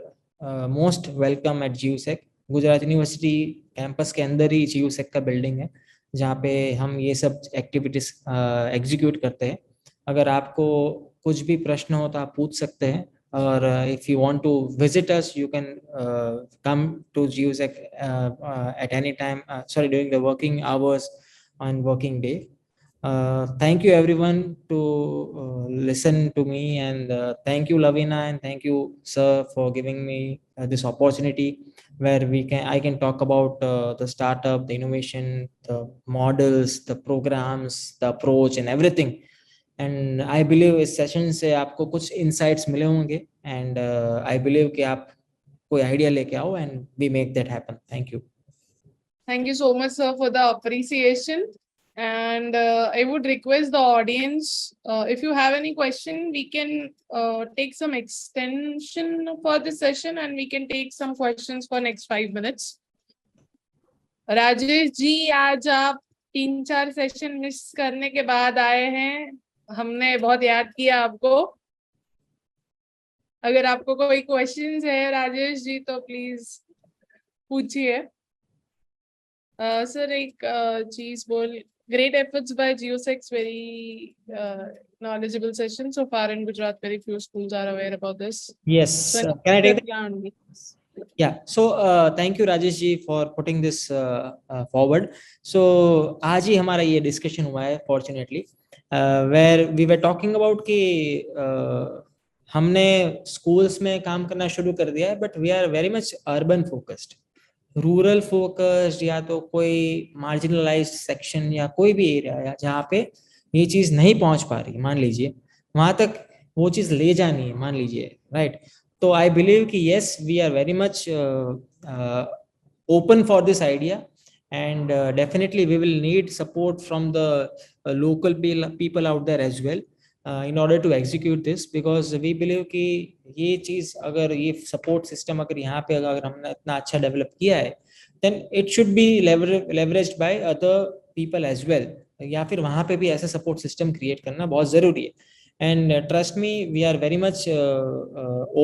most welcome at GUSEC. Gujarat university campus के अंदर ही GUSEC का building है जहाँ पे हम ये सब activities execute करते हैं. अगर आपको कुछ भी प्रश्न हो तो आप पूछ सकते हैं. Or if you want to visit us, you can come to GUSEC at any time, during the working hours on working day. Thank you everyone to listen to me, and thank you Lavina, and thank you sir for giving me this opportunity where I can talk about the startup, the innovation, the models, the programs, the approach and everything. And I believe इस session से आपको कुछ insights मिले होंगे, and I believe कि आप कोई idea लेके आओ and we make that happen. Thank you. Thank you so much, sir, for the appreciation. And I would request the audience, if you have any question, we can take some extension for this session, and we can take some questions for next 5 minutes. Rajesh ji, आज आप 3-4 session miss करने के बाद आए हैं. हमने बहुत याद किया आपको. अगर आपको कोई क्वेश्चंस है राजेश जी तो प्लीज पूछिए. सर एक चीज बोल, great efforts by GUSEC, very knowledgeable session so far in Gujarat. Very few schools are aware about this. Yes. So Can I take that? Yeah. So thank you Rajesh ji for putting this forward. So आज ही हमारा ये discussion हुआ है fortunately, where we were talking about कि हमने schools में काम करना शुरू कर दिया है, but we are very much urban focused. Rural focused या तो कोई मार्जिनलाइज्ड सेक्शन या कोई भी एरिया या जहाँ पे ये चीज नहीं पहुंच पा रही, मान लीजिए वहां तक वो चीज ले जानी है, मान लीजिए, राइट. तो आई बिलीव कि yes, we are very much open for this idea, and definitely we will need support from the local people out there as well in order to execute this, because we believe कि ये चीज, अगर ये support system अगर यहाँ पे अगर हमने इतना अच्छा डेवलप किया है, then it should be leveraged by other people as well. या फिर वहाँ पे भी ऐसा सपोर्ट सिस्टम क्रिएट करना बहुत जरूरी है. And trust me, we are very much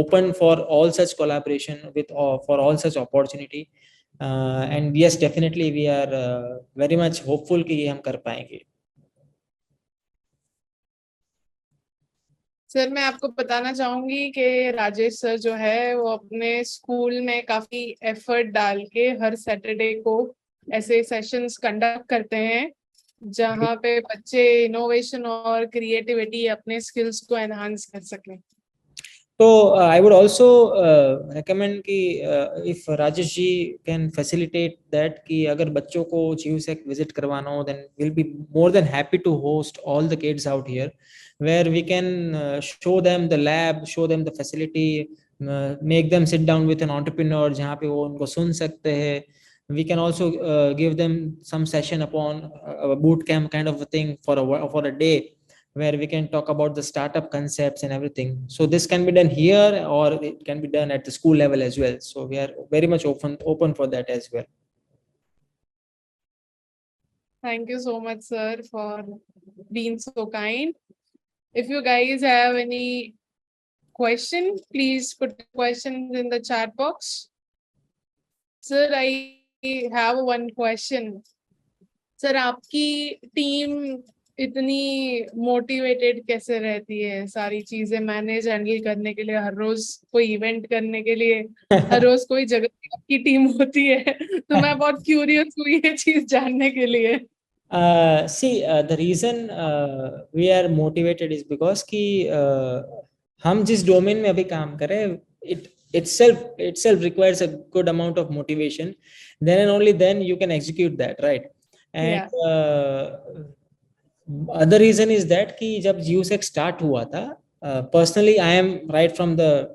open for all such collaboration with for all such opportunity. And yes, definitely we are very much hopeful कि ये हम कर पाएंगे. सर मैं आपको बताना चाहूंगी कि राजेश सर जो है वो अपने स्कूल में काफी एफर्ट डाल के हर सैटरडे को ऐसे सेशंस कंडक्ट करते हैं जहाँ पे बच्चे इनोवेशन और क्रिएटिविटी अपने स्किल्स को एनहांस कर सकें. So I would also recommend कि if Rajesh ji can facilitate that, कि अगर बच्चों को GUSEC visit करवाना हो, then we'll be more than happy to host all the kids out here, where we can show them the lab, show them the facility, make them sit down with an entrepreneur जहाँ पे वो उनको सुन सकते हैं. We can also give them some session upon a boot camp kind of a thing for a day, where we can talk about the startup concepts and everything. So this can be done here, or it can be done at the school level as well. So we are very much open for that as well. Thank you so much, sir, for being so kind. If you guys have any question, please put the questions in the chat box. Sir, I have one question. Sir, आपकी team इतनी motivated कैसे रहती है सारी चीजें manage handle करने के लिए, हर रोज कोई इवेंट करने के लिए, हर रोज कोई जगह की टीम होती है? तो मैं बहुत क्यूरियस हुई ये चीज जानने के लिए. The reason we are motivated is because कि हम जिस डोमेन में अभी काम कर रहे हैं, it itself requires a good amount of motivation. Then and only then you can execute that, right? And other reason is that कि जब GUSEC start हुआ था, personally I am right from the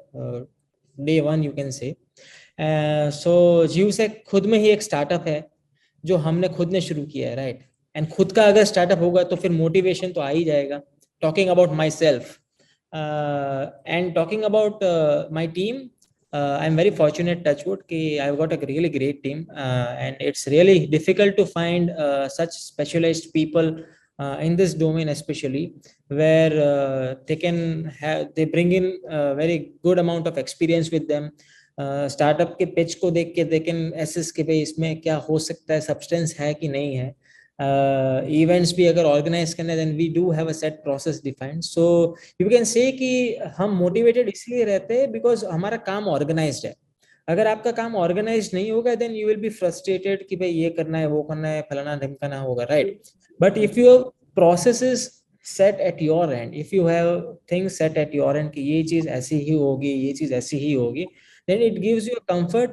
day one, you can say. So GUSEC खुद में ही एक startup है जो हमने खुद ने शुरू किया है, right? And खुद का अगर स्टार्टअप होगा तो फिर मोटिवेशन तो आ ही जाएगा. Talking about myself and talking about my team, I'm very fortunate, touchwood, कि I've got a really great team, and it's really difficult to find such specialized people in this domain, especially where they bring in a very good amount of experience with them. Startup के pitch को देख के they can assess कि भाई इसमें क्या हो सकता है, सब्सटेंस है कि नहीं है. इवेंट्स भी अगर ऑर्गेनाइज करने, then we do have a set process defined. So you can say कि हम मोटिवेटेड इसलिए रहते हैं बिकॉज हमारा काम ऑर्गेनाइज्ड है. अगर आपका काम ऑर्गेनाइज नहीं होगा, then you will be frustrated कि भाई ये करना है, वो करना है, फलाना ढिमकाना होगा, right. But if your process is set at your end, if you have things set at your end कि ये चीज ऐसी ही होगी, ये चीज ऐसी ही होगी, then it gives you a comfort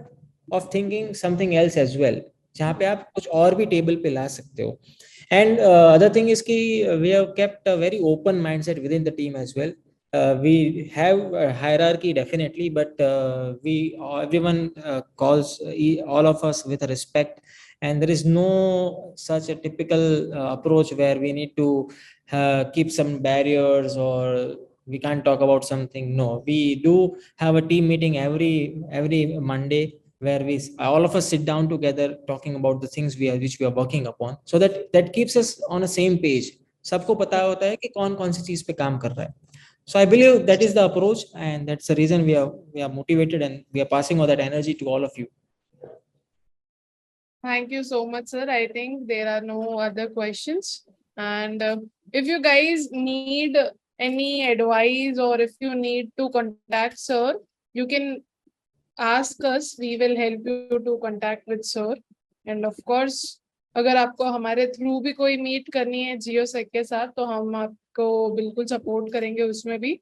of thinking something else as well, जहाँ पे आप कुछ और भी टेबल पे ला सकते हो. And other thing is कि we have kept a very open mindset within the team as well. We have a hierarchy definitely, but everyone calls all of us with respect, and there is no such a typical approach where we need to keep some barriers or we can't talk about something. No, we do have a team meeting every Monday where we all of us sit down together talking about the things which we are working upon, so that keeps us on the same page. सबको पता होता है कि कौन कौन सी चीज पे काम कर रहा है. So I believe that is the approach, and that's the reason we are motivated and we are passing all that energy to all of you. Thank you so much, sir. I think there are no other questions. And if you guys need any advice or if you need to contact sir, you can ask us. We will help you to contact with sir. And of course, अगर आपको हमारे through भी कोई meet करनी है जियोसेक के साथ, तो हम आपको बिल्कुल सपोर्ट करेंगे उसमें भी.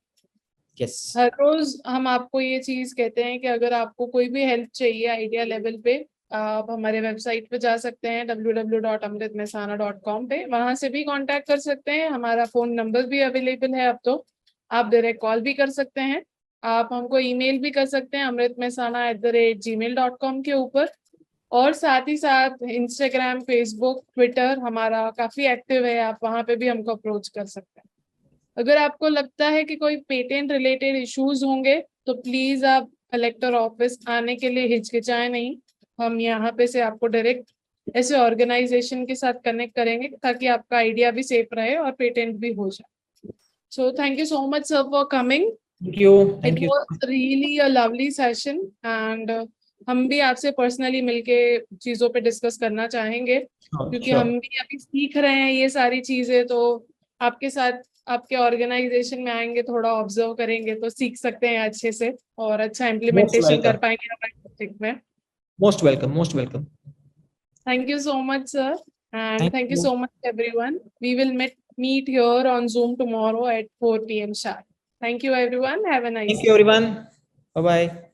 Yes. हर रोज हम आपको ये चीज कहते हैं कि अगर आपको कोई भी हेल्प चाहिए आइडिया लेवल पे, आप हमारे वेबसाइट पे जा सकते हैं www.amritmehsana.com पे, वहां से भी कांटेक्ट कर सकते हैं. हमारा फोन नंबर भी अवेलेबल है अब तो, आप डायरेक्ट कॉल भी कर सकते हैं. आप हमको ईमेल भी कर सकते हैं amritmehsana@gmail.com के ऊपर. और साथ ही साथ इंस्टाग्राम, फेसबुक, ट्विटर हमारा काफी एक्टिव है, आप वहां पे भी हमको अप्रोच कर सकते हैं. अगर आपको लगता है कि कोई पेटेंट रिलेटेड इश्यूज होंगे, तो प्लीज आप कलेक्टर ऑफिस आने के लिए हिचकिचाएं नहीं. हम यहाँ पे से आपको डायरेक्ट ऐसे ऑर्गेनाइजेशन के साथ कनेक्ट करेंगे ताकि आपका आइडिया भी सेफ रहे और पेटेंट भी हो जाए. So thank you so much sir for coming. Thank you. It was really a lovely session, and हम भी आपसे पर्सनली मिलके चीजों पे डिस्कस करना चाहेंगे, क्योंकि हम भी अभी सीख रहे हैं ये सारी चीजें. तो आपके साथ आपके ऑर्गेनाइजेशन में आएंगे, थोड़ा ऑब्जर्व करेंगे तो सीख सकते हैं अच्छे से और अच्छा इम्प्लीमेंटेशन कर पाएंगे हमारे प्रोजेक्ट में. Most welcome, most welcome. Thank you so much, sir, and thank you you so much, everyone. We will meet here on Zoom tomorrow at 4 p.m. sharp. Thank you, everyone. Have a nice day. Thank you, everyone. Bye bye.